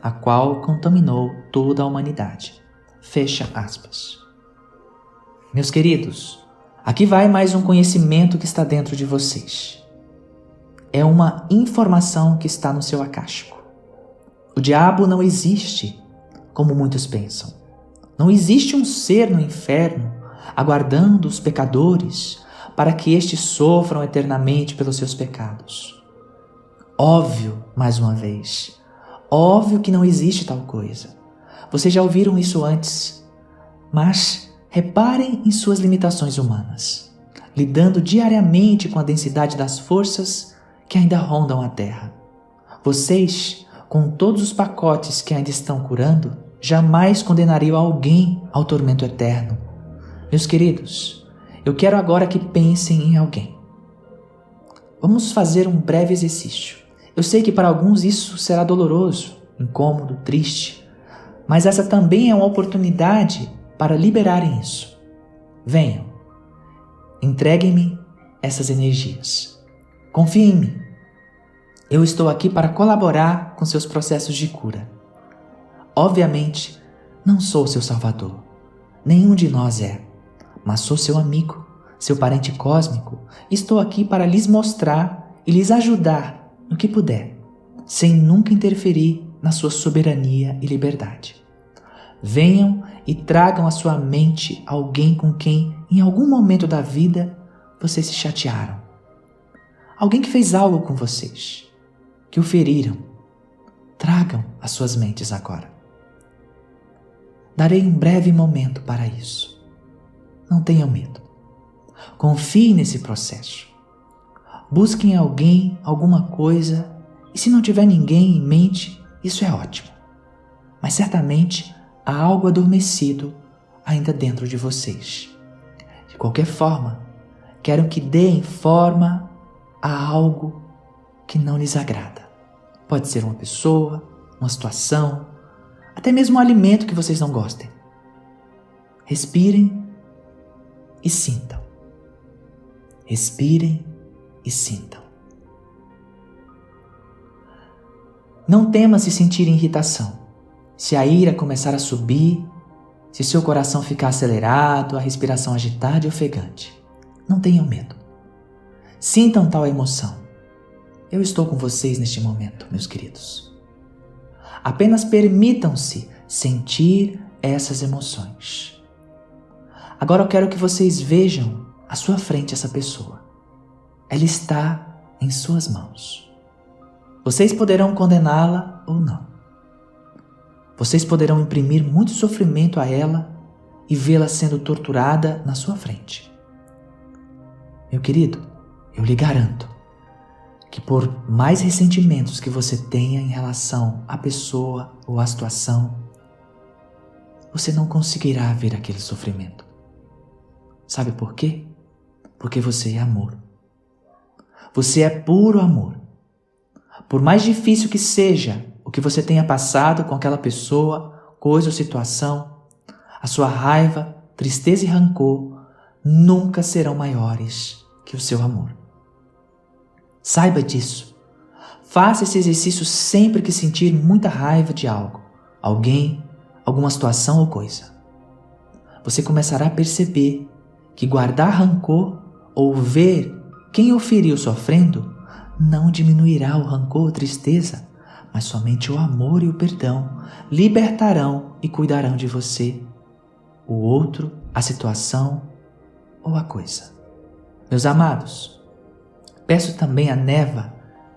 a qual contaminou toda a humanidade. Fecha aspas. Meus queridos, aqui vai mais um conhecimento que está dentro de vocês. É uma informação que está no seu acástico. O diabo não existe, como muitos pensam. Não existe um ser no inferno aguardando os pecadores para que estes sofram eternamente pelos seus pecados. Óbvio, mais uma vez, óbvio que não existe tal coisa. Vocês já ouviram isso antes, mas reparem em suas limitações humanas, lidando diariamente com a densidade das forças que ainda rondam a Terra. Vocês, com todos os pacotes que ainda estão curando, jamais condenariam alguém ao tormento eterno. Meus queridos, eu quero agora que pensem em alguém. Vamos fazer um breve exercício. Eu sei que para alguns isso será doloroso, incômodo, triste, mas essa também é uma oportunidade para liberarem isso. Venham, entreguem-me essas energias. Confiem em mim. Eu estou aqui para colaborar com seus processos de cura. Obviamente, não sou seu salvador. Nenhum de nós é. Mas sou seu amigo, seu parente cósmico. Estou aqui para lhes mostrar e lhes ajudar no que puder, sem nunca interferir na sua soberania e liberdade. Venham e tragam à sua mente alguém com quem, em algum momento da vida, vocês se chatearam. Alguém que fez algo com vocês, que o feriram. Tragam às suas mentes agora. Darei um breve momento para isso. Não tenham medo. Confiem nesse processo. Busquem alguém, alguma coisa, e se não tiver ninguém em mente, isso é ótimo. Mas certamente há algo adormecido ainda dentro de vocês. De qualquer forma, quero que deem forma a algo que não lhes agrada. Pode ser uma pessoa, uma situação, até mesmo um alimento que vocês não gostem. Respirem e sintam. Respirem e sintam. Não tema se sentir irritação. Se a ira começar a subir, se seu coração ficar acelerado, a respiração agitada e ofegante. Não tenham medo. Sintam tal emoção. Eu estou com vocês neste momento, meus queridos. Apenas permitam-se sentir essas emoções. Agora eu quero que vocês vejam à sua frente essa pessoa. Ela está em suas mãos. Vocês poderão condená-la ou não. Vocês poderão imprimir muito sofrimento a ela e vê-la sendo torturada na sua frente. Meu querido, eu lhe garanto que por mais ressentimentos que você tenha em relação à pessoa ou à situação, você não conseguirá ver aquele sofrimento. Sabe por quê? Porque você é amor. Você é puro amor. Por mais difícil que seja o que você tenha passado com aquela pessoa, coisa ou situação, a sua raiva, tristeza e rancor nunca serão maiores que o seu amor. Saiba disso. Faça esse exercício sempre que sentir muita raiva de algo, alguém, alguma situação ou coisa. Você começará a perceber que guardar rancor ou ver quem o feriu sofrendo não diminuirá o rancor ou tristeza, mas somente o amor e o perdão libertarão e cuidarão de você, o outro, a situação ou a coisa. Meus amados, peço também a Neva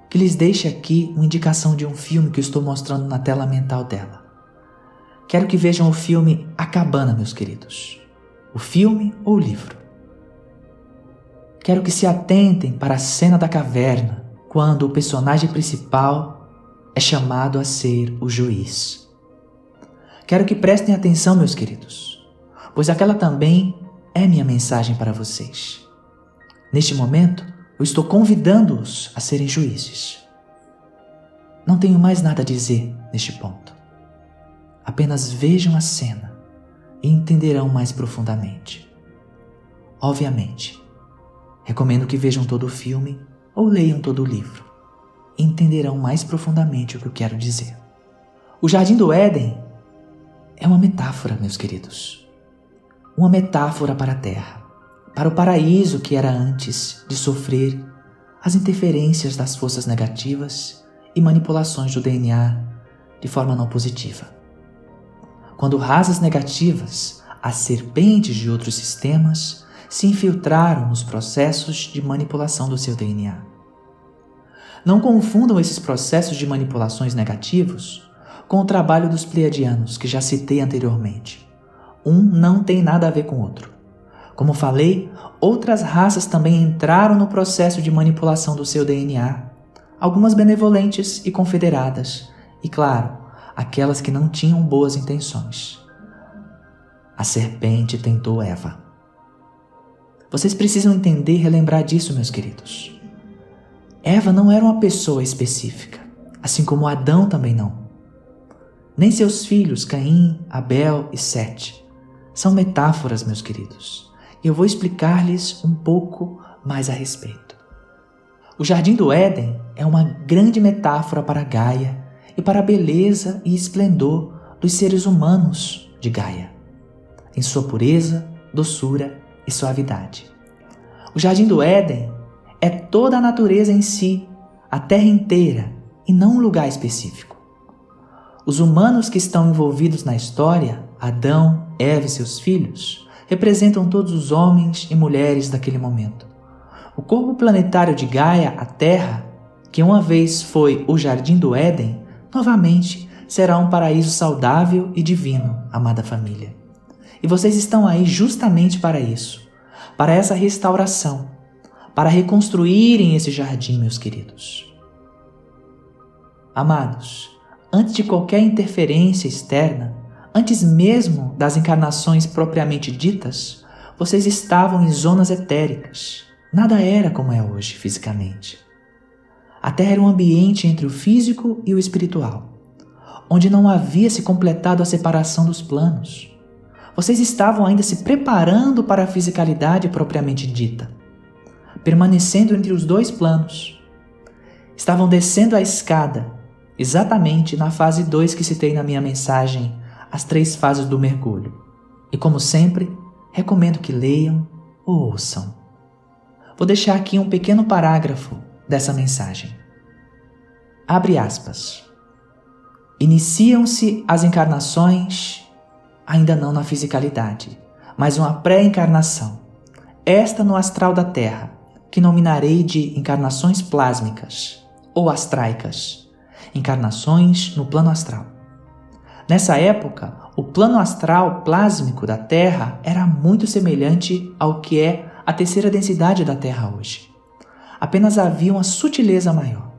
que lhes deixe aqui uma indicação de um filme que eu estou mostrando na tela mental dela. Quero que vejam o filme A Cabana, meus queridos. O filme ou o livro. Quero que se atentem para a cena da caverna, quando o personagem principal é chamado a ser o juiz. Quero que prestem atenção, meus queridos, pois aquela também é minha mensagem para vocês. Neste momento, eu estou convidando-os a serem juízes. Não tenho mais nada a dizer neste ponto. Apenas vejam a cena e entenderão mais profundamente. Obviamente, recomendo que vejam todo o filme ou leiam todo o livro e entenderão mais profundamente o que eu quero dizer. O Jardim do Éden é uma metáfora, meus queridos. Uma metáfora para a Terra, para o paraíso que era antes de sofrer as interferências das forças negativas e manipulações do DNA de forma não positiva. Quando rasas negativas, as serpentes de outros sistemas se infiltraram nos processos de manipulação do seu DNA. Não confundam esses processos de manipulações negativos com o trabalho dos pleiadianos, que já citei anteriormente. Um não tem nada a ver com o outro. Como falei, outras raças também entraram no processo de manipulação do seu DNA, algumas benevolentes e confederadas, e claro, aquelas que não tinham boas intenções. A serpente tentou Eva. Vocês precisam entender e relembrar disso, meus queridos. Eva não era uma pessoa específica, assim como Adão também não. Nem seus filhos, Caim, Abel e Sete. São metáforas, meus queridos, e eu vou explicar-lhes um pouco mais a respeito. O Jardim do Éden é uma grande metáfora para Gaia e para a beleza e esplendor dos seres humanos de Gaia, em sua pureza, doçura e suavidade. O Jardim do Éden é toda a natureza em si, a terra inteira, e não um lugar específico. Os humanos que estão envolvidos na história, Adão, Eva e seus filhos, representam todos os homens e mulheres daquele momento. O corpo planetário de Gaia, a Terra, que uma vez foi o Jardim do Éden, novamente será um paraíso saudável e divino, amada família. E vocês estão aí justamente para isso, para essa restauração, para reconstruírem esse jardim, meus queridos. Amados, antes de qualquer interferência externa, antes mesmo das encarnações propriamente ditas, vocês estavam em zonas etéricas. Nada era como é hoje fisicamente. A Terra era um ambiente entre o físico e o espiritual. onde não havia se completado a separação dos planos. Vocês estavam ainda se preparando para a fisicalidade propriamente dita, permanecendo entre os dois planos. Estavam descendo a escada, exatamente na fase 2 que citei na minha mensagem, as 3 fases do mergulho. E como sempre, recomendo que leiam ou ouçam. Vou deixar aqui um pequeno parágrafo dessa mensagem. Abre aspas. Iniciam-se as encarnações, ainda não na fisicalidade, mas uma pré-encarnação, esta no astral da Terra, que nominarei de encarnações plásmicas ou astraicas, encarnações no plano astral. Nessa época, o plano astral plásmico da Terra era muito semelhante ao que é a terceira densidade da Terra hoje. Apenas havia uma sutileza maior.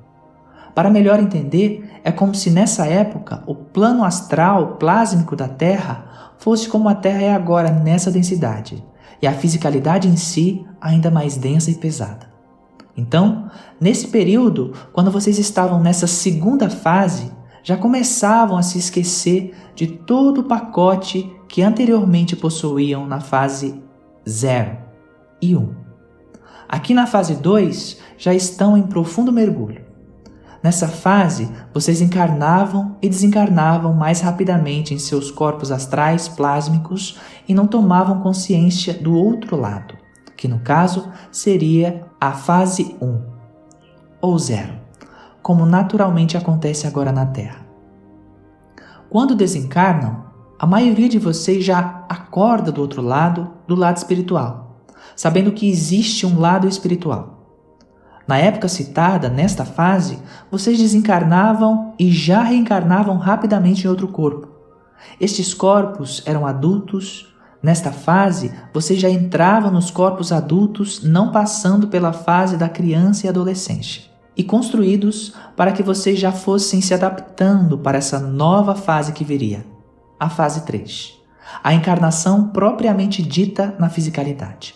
Para melhor entender, é como se nessa época o plano astral plásmico da Terra fosse como a Terra é agora nessa densidade, e a fisicalidade em si ainda mais densa e pesada. Então, nesse período, quando vocês estavam nessa segunda fase, já começavam a se esquecer de todo o pacote que anteriormente possuíam na fase 0 e 1. Aqui na fase 2, já estão em profundo mergulho. Nessa fase, vocês encarnavam e desencarnavam mais rapidamente em seus corpos astrais plásmicos e não tomavam consciência do outro lado, que no caso seria a fase 1 ou 0, como naturalmente acontece agora na Terra. Quando desencarnam, a maioria de vocês já acorda do outro lado, do lado espiritual, sabendo que existe um lado espiritual. Na época citada, nesta fase, vocês desencarnavam e já reencarnavam rapidamente em outro corpo. Estes corpos eram adultos. Nesta fase, vocês já entravam nos corpos adultos, não passando pela fase da criança e adolescência, e construídos para que vocês já fossem se adaptando para essa nova fase que viria, a fase 3, a encarnação propriamente dita na fisicalidade.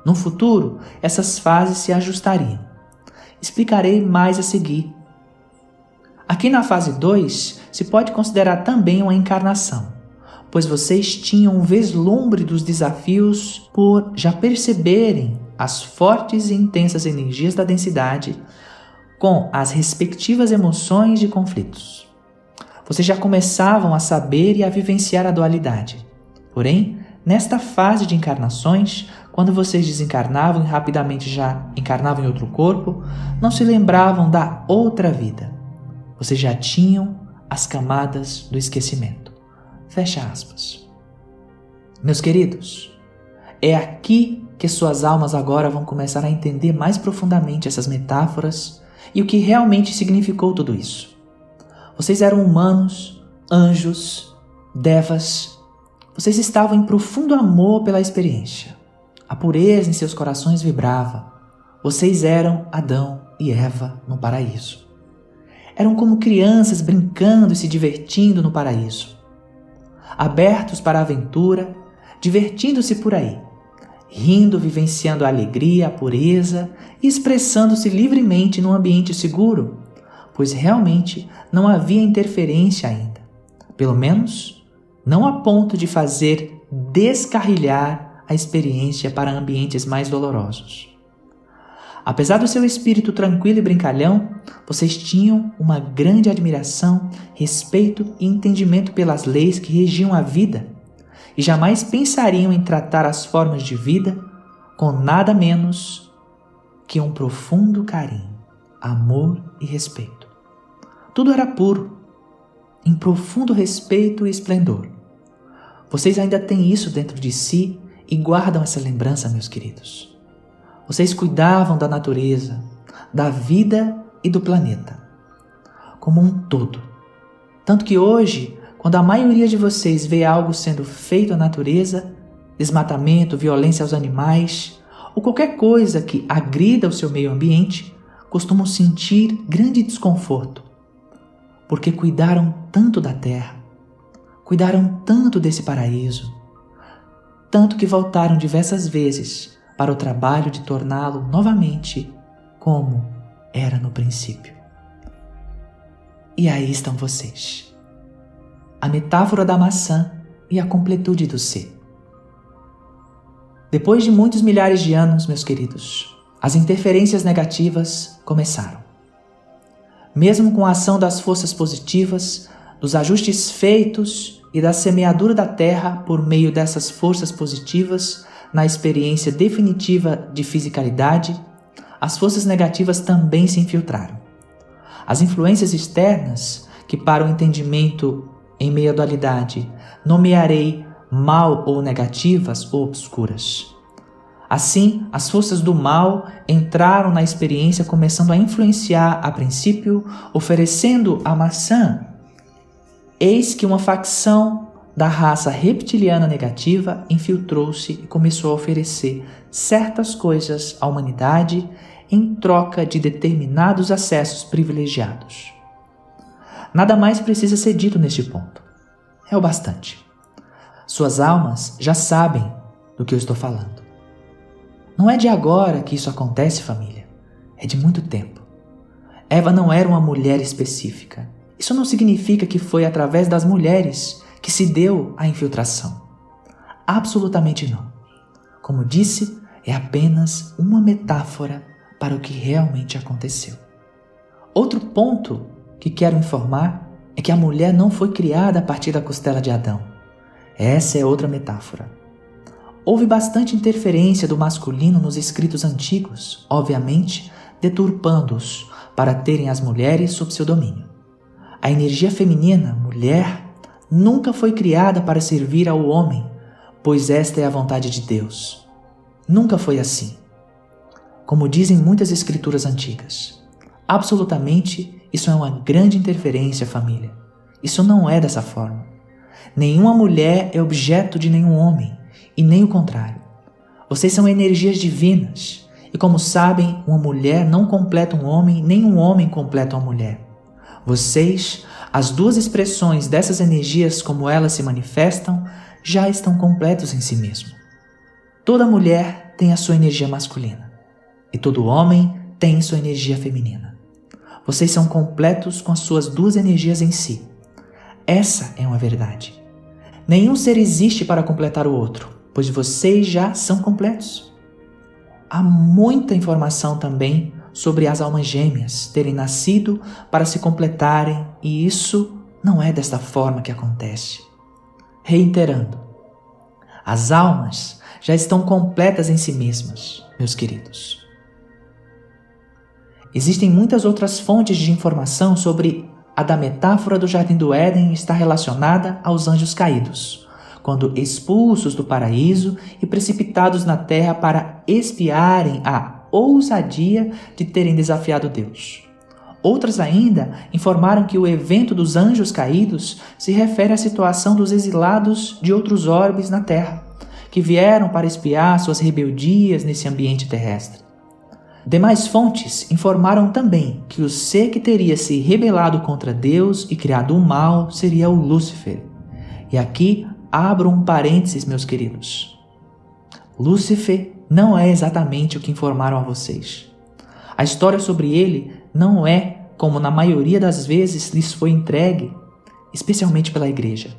No futuro, essas fases se ajustariam. Explicarei mais a seguir. Aqui na fase 2, se pode considerar também uma encarnação, pois vocês tinham um vislumbre dos desafios por já perceberem as fortes e intensas energias da densidade com as respectivas emoções de conflitos. Vocês já começavam a saber e a vivenciar a dualidade. Porém, nesta fase de encarnações, quando vocês desencarnavam e rapidamente já encarnavam em outro corpo, não se lembravam da outra vida. Vocês já tinham as camadas do esquecimento. Fecha aspas. Meus queridos, é aqui que suas almas agora vão começar a entender mais profundamente essas metáforas e o que realmente significou tudo isso. Vocês eram humanos, anjos, devas. Vocês estavam em profundo amor pela experiência. A pureza em seus corações vibrava. Vocês eram Adão e Eva no paraíso. Eram como crianças brincando e se divertindo no paraíso. Abertos para a aventura, divertindo-se por aí, rindo, vivenciando a alegria, a pureza e expressando-se livremente num ambiente seguro, pois realmente não havia interferência ainda. Pelo menos, não a ponto de fazer descarrilhar a experiência para ambientes mais dolorosos. Apesar do seu espírito tranquilo e brincalhão, vocês tinham uma grande admiração, respeito e entendimento pelas leis que regiam a vida e jamais pensariam em tratar as formas de vida com nada menos que um profundo carinho, amor e respeito. Tudo era puro, em profundo respeito e esplendor. Vocês ainda têm isso dentro de si e guardam essa lembrança, meus queridos. Vocês cuidavam da natureza, da vida e do planeta, como um todo. Tanto que hoje, quando a maioria de vocês vê algo sendo feito à natureza, desmatamento, violência aos animais, ou qualquer coisa que agrida o seu meio ambiente, costumam sentir grande desconforto, porque cuidaram tanto da terra, cuidaram tanto desse paraíso, tanto que voltaram diversas vezes para o trabalho de torná-lo novamente como era no princípio. E aí estão vocês. A metáfora da maçã e a completude do ser. Depois de muitos milhares de anos, meus queridos, as interferências negativas começaram. Mesmo com a ação das forças positivas, dos ajustes feitos e da semeadura da terra por meio dessas forças positivas na experiência definitiva de fisicalidade, as forças negativas também se infiltraram. As influências externas, que para o entendimento em meio à dualidade nomearei mal ou negativas ou obscuras. Assim, as forças do mal entraram na experiência, começando a influenciar a princípio, oferecendo a maçã. Eis que uma facção da raça reptiliana negativa infiltrou-se e começou a oferecer certas coisas à humanidade em troca de determinados acessos privilegiados. Nada mais precisa ser dito neste ponto. É o bastante. Suas almas já sabem do que eu estou falando. Não é de agora que isso acontece, família. É de muito tempo. Eva não era uma mulher específica. Isso não significa que foi através das mulheres que se deu a infiltração. Absolutamente não. Como disse, é apenas uma metáfora para o que realmente aconteceu. Outro ponto que quero informar é que a mulher não foi criada a partir da costela de Adão. Essa é outra metáfora. Houve bastante interferência do masculino nos escritos antigos, obviamente deturpando-os para terem as mulheres sob seu domínio. A energia feminina, mulher, nunca foi criada para servir ao homem, pois esta é a vontade de Deus. Nunca foi assim. Como dizem muitas escrituras antigas. Absolutamente, isso é uma grande interferência, família. Isso não é dessa forma. Nenhuma mulher é objeto de nenhum homem, e nem o contrário. Vocês são energias divinas, e como sabem, uma mulher não completa um homem, nem um homem completa uma mulher. Vocês, as duas expressões dessas energias como elas se manifestam, já estão completos em si mesmo. Toda mulher tem a sua energia masculina, e todo homem tem sua energia feminina. Vocês são completos com as suas duas energias em si. Essa é uma verdade. Nenhum ser existe para completar o outro, pois vocês já são completos. Há muita informação também sobre as almas gêmeas terem nascido para se completarem, e isso não é desta forma que acontece. Reiterando, as almas já estão completas em si mesmas, meus queridos. Existem muitas outras fontes de informação sobre a da metáfora do Jardim do Éden está relacionada aos anjos caídos, quando expulsos do paraíso e precipitados na terra para expiarem a ousadia de terem desafiado Deus. Outras ainda informaram que o evento dos anjos caídos se refere à situação dos exilados de outros orbes na terra, que vieram para expiar suas rebeldias nesse ambiente terrestre. Demais fontes informaram também que o ser que teria se rebelado contra Deus e criado o mal seria o Lúcifer. E aqui abro um parênteses, meus queridos. Lúcifer não é exatamente o que informaram a vocês. A história sobre ele não é como na maioria das vezes lhes foi entregue, especialmente pela igreja.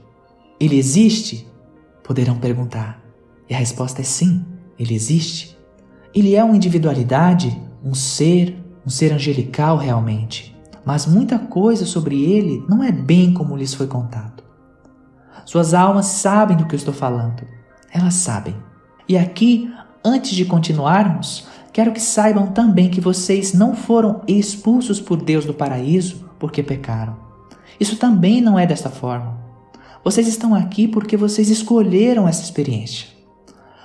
Ele existe? Poderão perguntar. E a resposta é sim, ele existe. Ele é uma individualidade, um ser angelical realmente, mas muita coisa sobre ele não é bem como lhes foi contado. Suas almas sabem do que eu estou falando, elas sabem. E aqui, antes de continuarmos, quero que saibam também que vocês não foram expulsos por Deus do paraíso porque pecaram. Isso também não é desta forma. Vocês estão aqui porque vocês escolheram essa experiência.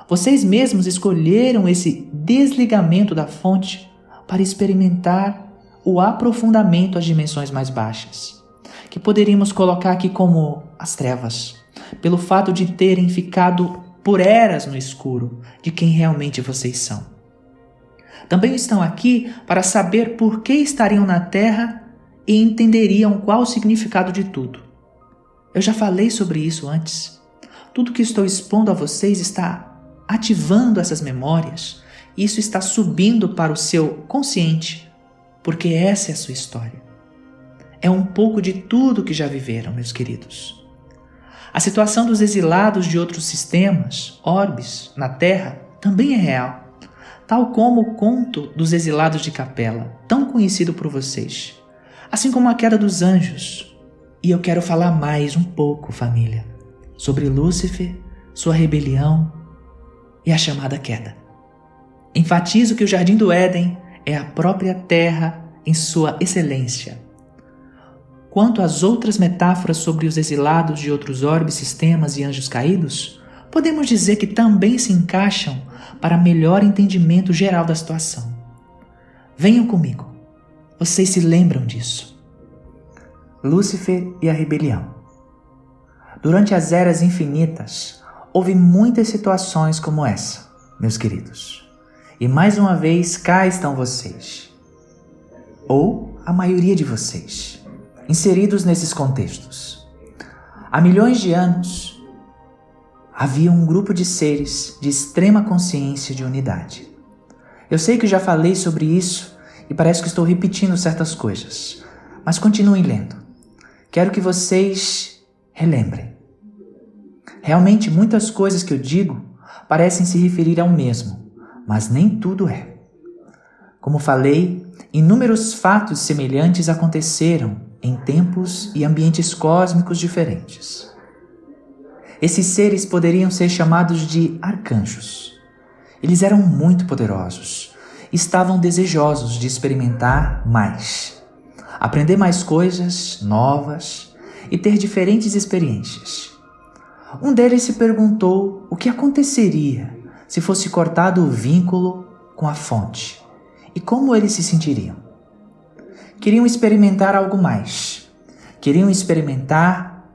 Vocês mesmos escolheram esse desligamento da fonte para experimentar o aprofundamento às dimensões mais baixas, que poderíamos colocar aqui como as trevas, pelo fato de terem ficado por eras no escuro de quem realmente vocês são. Também estão aqui para saber por que estariam na Terra e entenderiam qual o significado de tudo. Eu já falei sobre isso antes. Tudo que estou expondo a vocês está ativando essas memórias, e isso está subindo para o seu consciente, porque essa é a sua história. é um pouco de tudo que já viveram, meus queridos. A situação dos exilados de outros sistemas, orbes, na Terra, também é real, tal como o conto dos exilados de Capela, tão conhecido por vocês, assim como a queda dos anjos. E eu quero falar mais um pouco, família, sobre Lúcifer, sua rebelião e a chamada queda. Enfatizo que o Jardim do Éden é a própria Terra em sua excelência. Quanto às outras metáforas sobre os exilados de outros orbes, sistemas e anjos caídos, podemos dizer que também se encaixam para melhor entendimento geral da situação. Venham comigo, vocês se lembram disso. Lúcifer e a rebelião. Durante as eras infinitas, houve muitas situações como essa, meus queridos. E mais uma vez cá estão vocês, ou a maioria de vocês, inseridos nesses contextos. Há milhões de anos, havia um grupo de seres de extrema consciência de unidade. Eu sei que já falei sobre isso e parece que estou repetindo certas coisas, mas continuem lendo. Quero que vocês relembrem. Realmente, muitas coisas que eu digo parecem se referir ao mesmo, mas nem tudo é. Como falei, inúmeros fatos semelhantes aconteceram em tempos e ambientes cósmicos diferentes. Esses seres poderiam ser chamados de arcanjos. Eles eram muito poderosos, estavam desejosos de experimentar mais, aprender mais coisas novas e ter diferentes experiências. Um deles se perguntou o que aconteceria se fosse cortado o vínculo com a fonte e como eles se sentiriam. Queriam experimentar algo mais. Queriam experimentar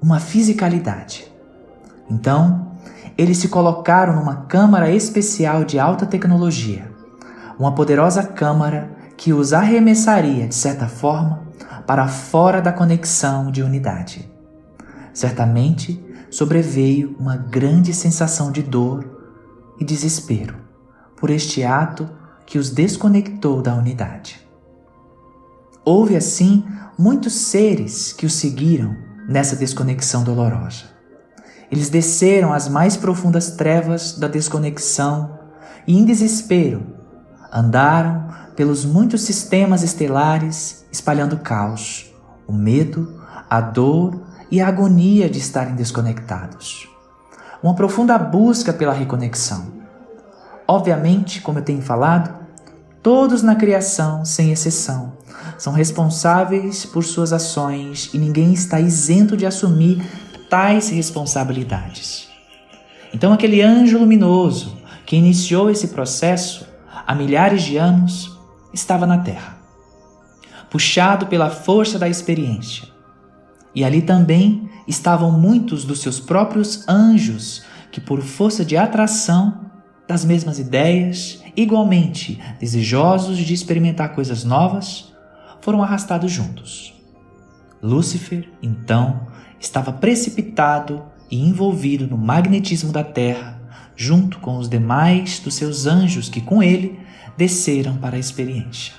uma fisicalidade. Então, eles se colocaram numa câmara especial de alta tecnologia, uma poderosa câmara que os arremessaria, de certa forma, para fora da conexão de unidade. Certamente, sobreveio uma grande sensação de dor e desespero por este ato que os desconectou da unidade. Houve, assim, muitos seres que o seguiram nessa desconexão dolorosa. Eles desceram às mais profundas trevas da desconexão e, em desespero, andaram pelos muitos sistemas estelares espalhando caos, o medo, a dor e a agonia de estarem desconectados. Uma profunda busca pela reconexão. Obviamente, como eu tenho falado, todos na criação, sem exceção, são responsáveis por suas ações e ninguém está isento de assumir tais responsabilidades. Então, aquele anjo luminoso que iniciou esse processo há milhares de anos estava na Terra, puxado pela força da experiência. E ali também estavam muitos dos seus próprios anjos que, por força de atração das mesmas ideias, igualmente desejosos de experimentar coisas novas, foram arrastados juntos. Lúcifer, então, estava precipitado e envolvido no magnetismo da Terra, junto com os demais dos seus anjos que com ele desceram para a experiência.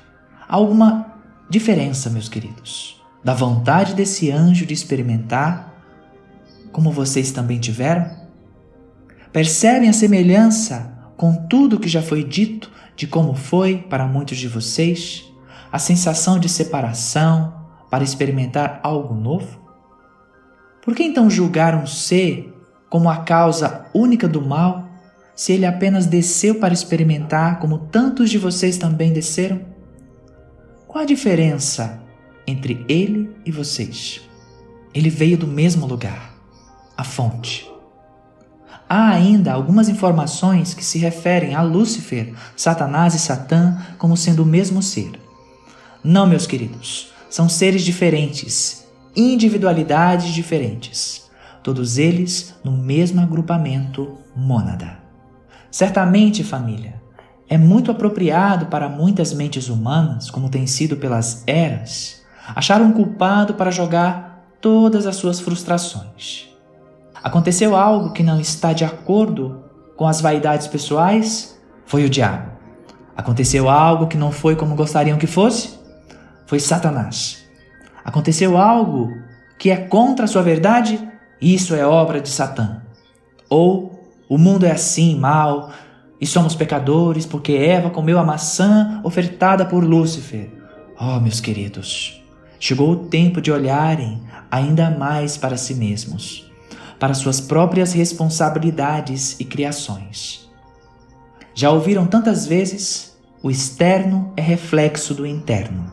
Há alguma diferença, meus queridos, da vontade desse anjo de experimentar, como vocês também tiveram? Percebem a semelhança com tudo que já foi dito de como foi para muitos de vocês? A sensação de separação para experimentar algo novo? Por que então julgar um ser como a causa única do mal, se ele apenas desceu para experimentar como tantos de vocês também desceram? Qual a diferença entre ele e vocês? Ele veio do mesmo lugar, a fonte. Há ainda algumas informações que se referem a Lúcifer, Satanás e Satã como sendo o mesmo ser. Não, meus queridos, são seres diferentes, individualidades diferentes, todos eles no mesmo agrupamento mônada. Certamente, família, é muito apropriado para muitas mentes humanas, como tem sido pelas eras, achar um culpado para jogar todas as suas frustrações. Aconteceu algo que não está de acordo com as vaidades pessoais? Foi o diabo. Aconteceu algo que não foi como gostariam que fosse? Foi Satanás. Aconteceu algo que é contra a sua verdade? Isso é obra de Satã. Ou o mundo é assim, mau, e somos pecadores porque Eva comeu a maçã ofertada por Lúcifer. Oh, meus queridos, chegou o tempo de olharem ainda mais para si mesmos, para suas próprias responsabilidades e criações. Já ouviram tantas vezes? O externo é reflexo do interno.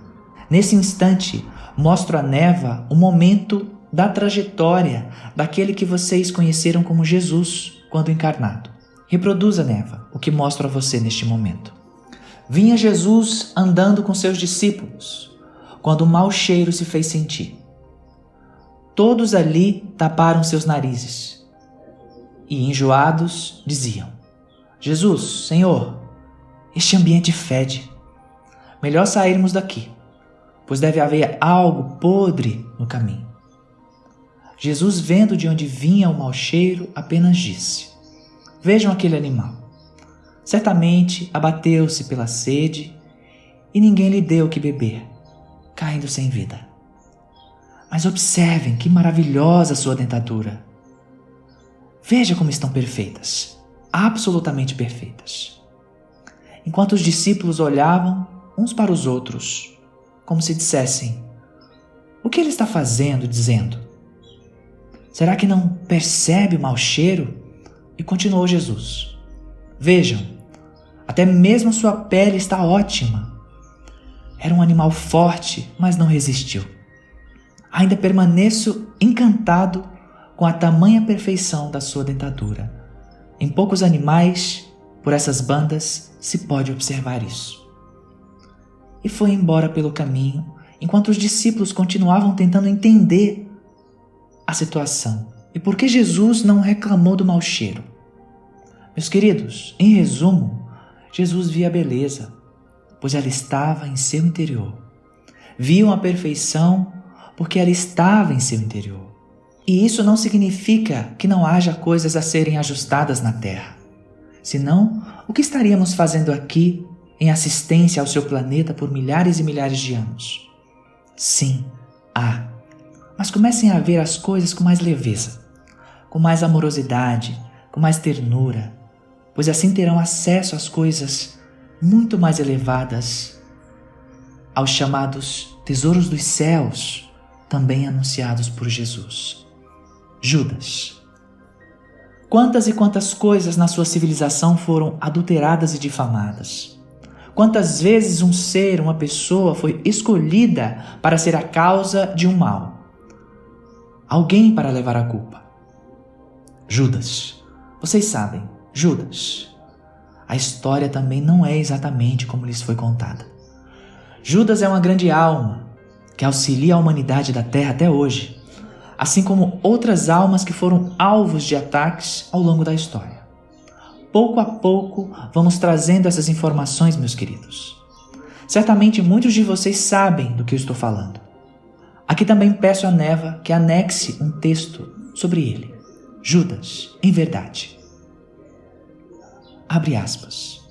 Nesse instante, mostro a Neva o momento da trajetória daquele que vocês conheceram como Jesus quando encarnado. Reproduza, Neva, o que mostro a você neste momento. Vinha Jesus andando com seus discípulos, quando o mau cheiro se fez sentir. Todos ali taparam seus narizes e, enjoados, diziam: Jesus, Senhor, este ambiente fede. Melhor sairmos daqui, pois deve haver algo podre no caminho. Jesus, vendo de onde vinha o mau cheiro, apenas disse: Vejam aquele animal. Certamente abateu-se pela sede e ninguém lhe deu o que beber, caindo sem vida. Mas observem que maravilhosa sua dentadura. Veja como estão perfeitas, absolutamente perfeitas. Enquanto os discípulos olhavam uns para os outros, como se dissessem: o que ele está fazendo, dizendo? Será que não percebe o mau cheiro? E continuou Jesus: Vejam, até mesmo sua pele está ótima. Era um animal forte, mas não resistiu. Ainda permaneço encantado com a tamanha perfeição da sua dentadura. Em poucos animais, por essas bandas, se pode observar isso. E foi embora pelo caminho, enquanto os discípulos continuavam tentando entender a situação. E por que Jesus não reclamou do mau cheiro? Meus queridos, em resumo, Jesus via a beleza, pois ela estava em seu interior. Viam a perfeição porque ela estava em seu interior. E isso não significa que não haja coisas a serem ajustadas na terra. Senão, o que estaríamos fazendo aqui em assistência ao seu planeta por milhares e milhares de anos? Sim, há. Mas comecem a ver as coisas com mais leveza, com mais amorosidade, com mais ternura, pois assim terão acesso às coisas muito mais elevadas, aos chamados tesouros dos céus, também anunciados por Jesus. Judas. Quantas e quantas coisas na sua civilização foram adulteradas e difamadas? Quantas vezes um ser, uma pessoa foi escolhida para ser a causa de um mal? Alguém para levar a culpa. Judas. Vocês sabem, Judas. A história também não é exatamente como lhes foi contada. Judas é uma grande alma que auxilia a humanidade da terra até hoje, assim como outras almas que foram alvos de ataques ao longo da história. Pouco a pouco vamos trazendo essas informações, meus queridos. Certamente muitos de vocês sabem do que eu estou falando. Aqui também peço a Neva que anexe um texto sobre ele. Judas, em verdade. Abre aspas.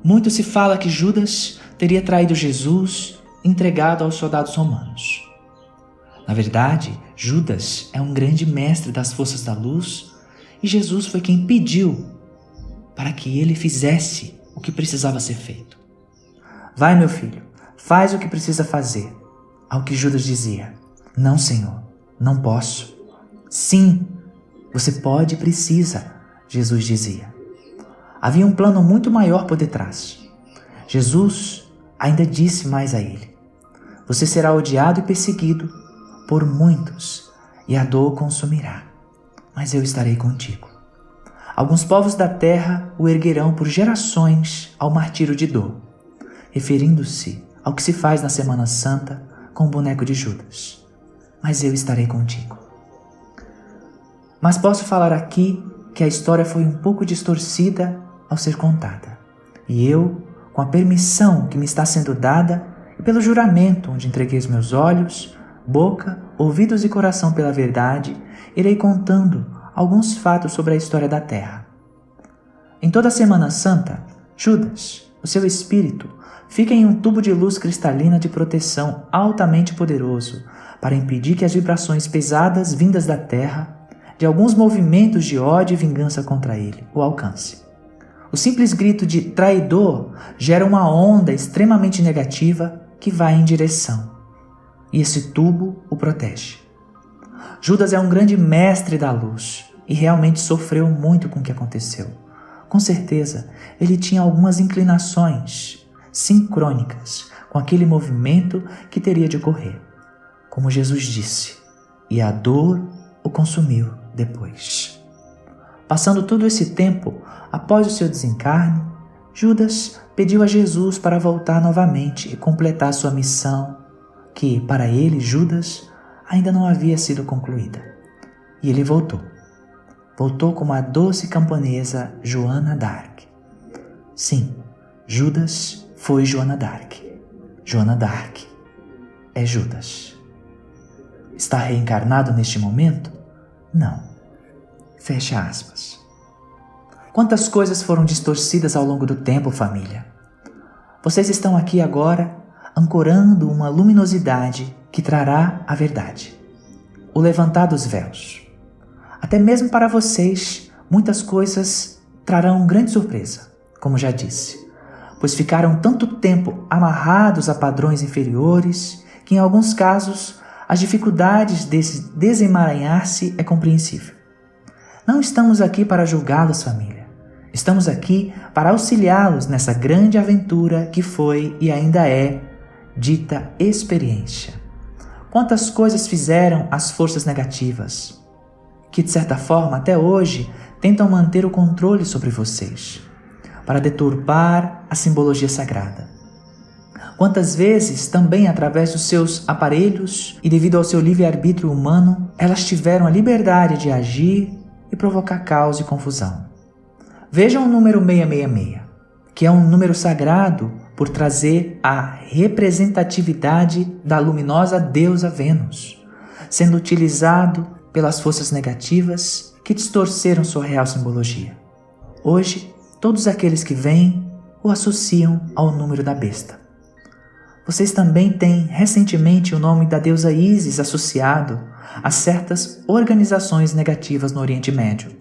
Muito se fala que Judas teria traído Jesus e entregado aos soldados romanos. Na verdade, Judas é um grande mestre das forças da luz e Jesus foi quem pediu para que ele fizesse o que precisava ser feito. Vai, meu filho, faz o que precisa fazer. Ao que Judas dizia: Não, Senhor, não posso. Sim, você pode e precisa, Jesus dizia. Havia um plano muito maior por detrás. Jesus ainda disse mais a ele: Você será odiado e perseguido por muitos, e a dor o consumirá, mas eu estarei contigo. Alguns povos da terra o erguerão por gerações ao martírio de dor, referindo-se ao que se faz na Semana Santa com o boneco de Judas. Mas eu estarei contigo. Mas posso falar aqui que a história foi um pouco distorcida ao ser contada. E eu, com a permissão que me está sendo dada e pelo juramento onde entreguei os meus olhos, boca, ouvidos e coração pela verdade, irei contando alguns fatos sobre a história da Terra. Em toda a Semana Santa, Judas o seu espírito fica em um tubo de luz cristalina de proteção altamente poderoso para impedir que as vibrações pesadas vindas da Terra, de alguns movimentos de ódio e vingança contra ele, o alcance. O simples grito de traidor gera uma onda extremamente negativa que vai em direção, e esse tubo o protege. Judas é um grande mestre da luz e realmente sofreu muito com o que aconteceu. Com certeza, ele tinha algumas inclinações sincrônicas com aquele movimento que teria de ocorrer. Como Jesus disse, e a dor o consumiu depois. Passando todo esse tempo, após o seu desencarne, Judas pediu a Jesus para voltar novamente e completar sua missão, que, para ele, Judas, ainda não havia sido concluída. E ele voltou. Voltou como a doce camponesa Joana d'Arc. Sim, Judas foi Joana d'Arc. Joana d'Arc é Judas. Está reencarnado neste momento? Não. Fecha aspas. Quantas coisas foram distorcidas ao longo do tempo, família? Vocês estão aqui agora ancorando uma luminosidade que trará a verdade. O levantar dos véus. Até mesmo para vocês, muitas coisas trarão grande surpresa, como já disse, pois ficaram tanto tempo amarrados a padrões inferiores que, em alguns casos, as dificuldades desse desemaranhar-se é compreensível. Não estamos aqui para julgá-los, família. Estamos aqui para auxiliá-los nessa grande aventura que foi e ainda é dita experiência. Quantas coisas fizeram as forças negativas, que de certa forma até hoje tentam manter o controle sobre vocês, para deturpar a simbologia sagrada. Quantas vezes também através dos seus aparelhos e devido ao seu livre-arbítrio humano, elas tiveram a liberdade de agir e provocar caos e confusão. Vejam o número 666, que é um número sagrado por trazer a representatividade da luminosa deusa Vênus, sendo utilizado pelas forças negativas que distorceram sua real simbologia. Hoje, todos aqueles que vêm o associam ao número da besta. Vocês também têm recentemente o nome da deusa Ísis associado a certas organizações negativas no Oriente Médio.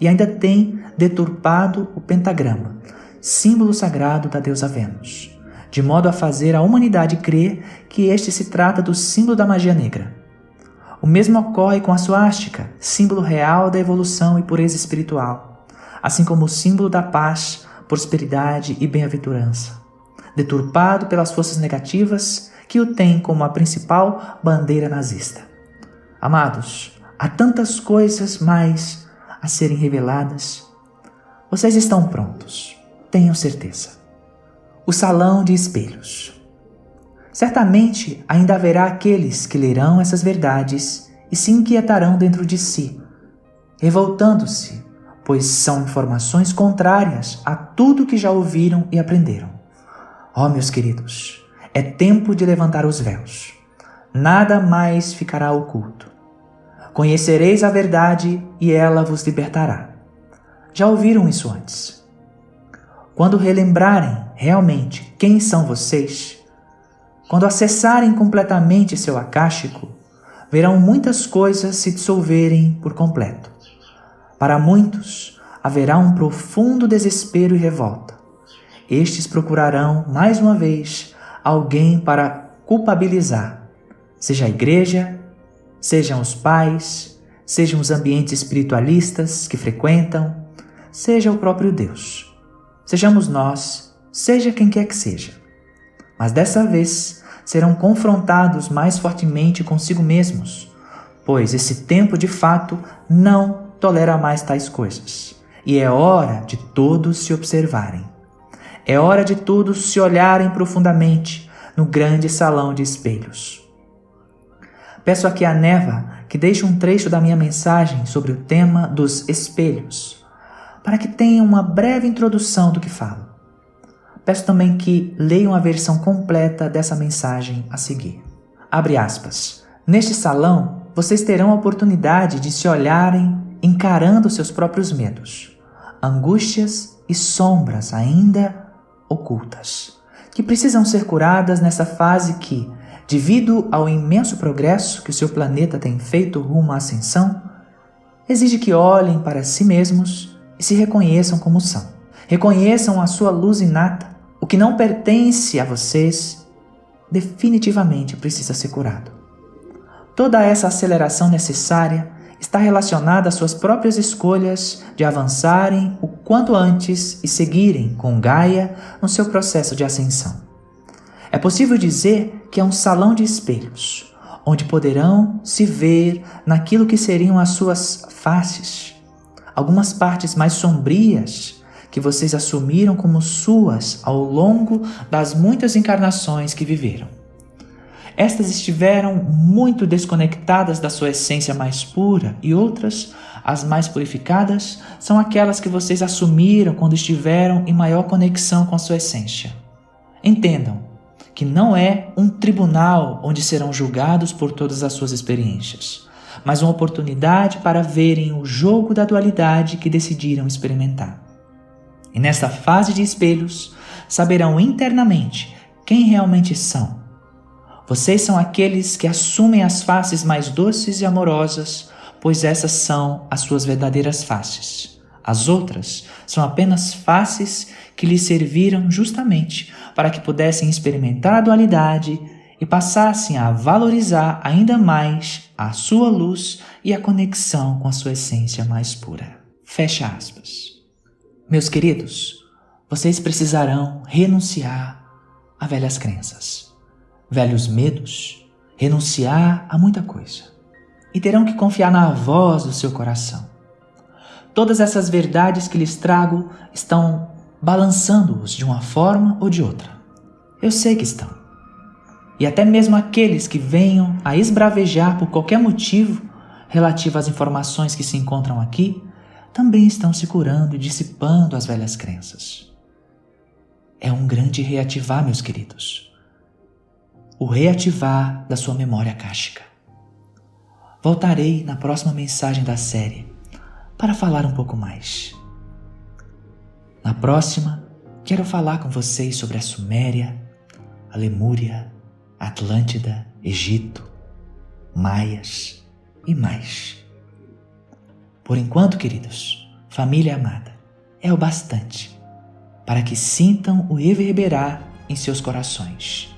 E ainda tem deturpado o pentagrama, símbolo sagrado da deusa Vênus, de modo a fazer a humanidade crer que este se trata do símbolo da magia negra. O mesmo ocorre com a suástica, símbolo real da evolução e pureza espiritual, assim como o símbolo da paz, prosperidade e bem-aventurança, deturpado pelas forças negativas que o têm como a principal bandeira nazista. Amados, há tantas coisas mais a serem reveladas. Vocês estão prontos, tenham certeza. O salão de espelhos. Certamente ainda haverá aqueles que lerão essas verdades e se inquietarão dentro de si, revoltando-se, pois são informações contrárias a tudo que já ouviram e aprenderam. Ó, meus queridos, é tempo de levantar os véus. Nada mais ficará oculto. Conhecereis a verdade e ela vos libertará. Já ouviram isso antes? Quando relembrarem realmente quem são vocês, quando acessarem completamente seu acástico, verão muitas coisas se dissolverem por completo. Para muitos, haverá um profundo desespero e revolta. Estes procurarão, mais uma vez, alguém para culpabilizar, seja a igreja, sejam os pais, sejam os ambientes espiritualistas que frequentam, seja o próprio Deus. Sejamos nós, seja quem quer que seja. Mas dessa vez serão confrontados mais fortemente consigo mesmos, pois esse tempo de fato não tolera mais tais coisas. E é hora de todos se observarem. É hora de todos se olharem profundamente no grande salão de espelhos. Peço aqui a Neva que deixe um trecho da minha mensagem sobre o tema dos espelhos, para que tenham uma breve introdução do que falo. Peço também que leiam a versão completa dessa mensagem a seguir. Abre aspas. Neste salão, vocês terão a oportunidade de se olharem encarando seus próprios medos, angústias e sombras ainda ocultas, que precisam ser curadas nessa fase que, devido ao imenso progresso que o seu planeta tem feito rumo à ascensão, exige que olhem para si mesmos e se reconheçam como são. Reconheçam a sua luz inata. O que não pertence a vocês definitivamente precisa ser curado. Toda essa aceleração necessária está relacionada às suas próprias escolhas de avançarem o quanto antes e seguirem com Gaia no seu processo de ascensão. É possível dizer que é um salão de espelhos, onde poderão se ver naquilo que seriam as suas faces, algumas partes mais sombrias que vocês assumiram como suas ao longo das muitas encarnações que viveram. Estas estiveram muito desconectadas da sua essência mais pura e outras, as mais purificadas, são aquelas que vocês assumiram quando estiveram em maior conexão com a sua essência. Entendam que não é um tribunal onde serão julgados por todas as suas experiências, mas uma oportunidade para verem o jogo da dualidade que decidiram experimentar. E nesta fase de espelhos, saberão internamente quem realmente são. Vocês são aqueles que assumem as faces mais doces e amorosas, pois essas são as suas verdadeiras faces. As outras são apenas faces que lhes serviram justamente para que pudessem experimentar a dualidade e passassem a valorizar ainda mais a sua luz e a conexão com a sua essência mais pura. Fecha aspas. Meus queridos, vocês precisarão renunciar a velhas crenças, velhos medos, renunciar a muita coisa. E terão que confiar na voz do seu coração. Todas essas verdades que lhes trago estão balançando-os de uma forma ou de outra. Eu sei que estão. E até mesmo aqueles que venham a esbravejar por qualquer motivo relativo às informações que se encontram aqui, também estão se curando e dissipando as velhas crenças. É um grande reativar, meus queridos. O reativar da sua memória akáshica. Voltarei na próxima mensagem da série para falar um pouco mais. Na próxima, quero falar com vocês sobre a Suméria, a Lemúria, a Atlântida, Egito, Maias e mais. Por enquanto, queridos, família amada, é o bastante para que sintam o reverberar em seus corações.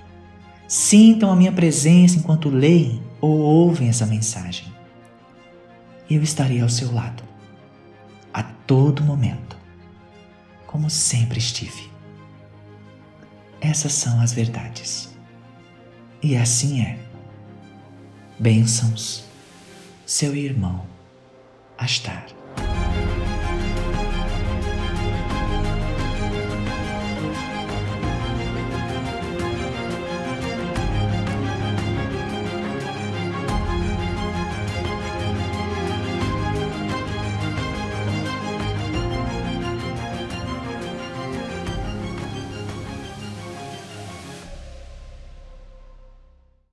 Sintam a minha presença enquanto leem ou ouvem essa mensagem. E eu estarei ao seu lado, a todo momento, como sempre estive. Essas são as verdades. E assim é. Bênçãos, seu irmão Astar.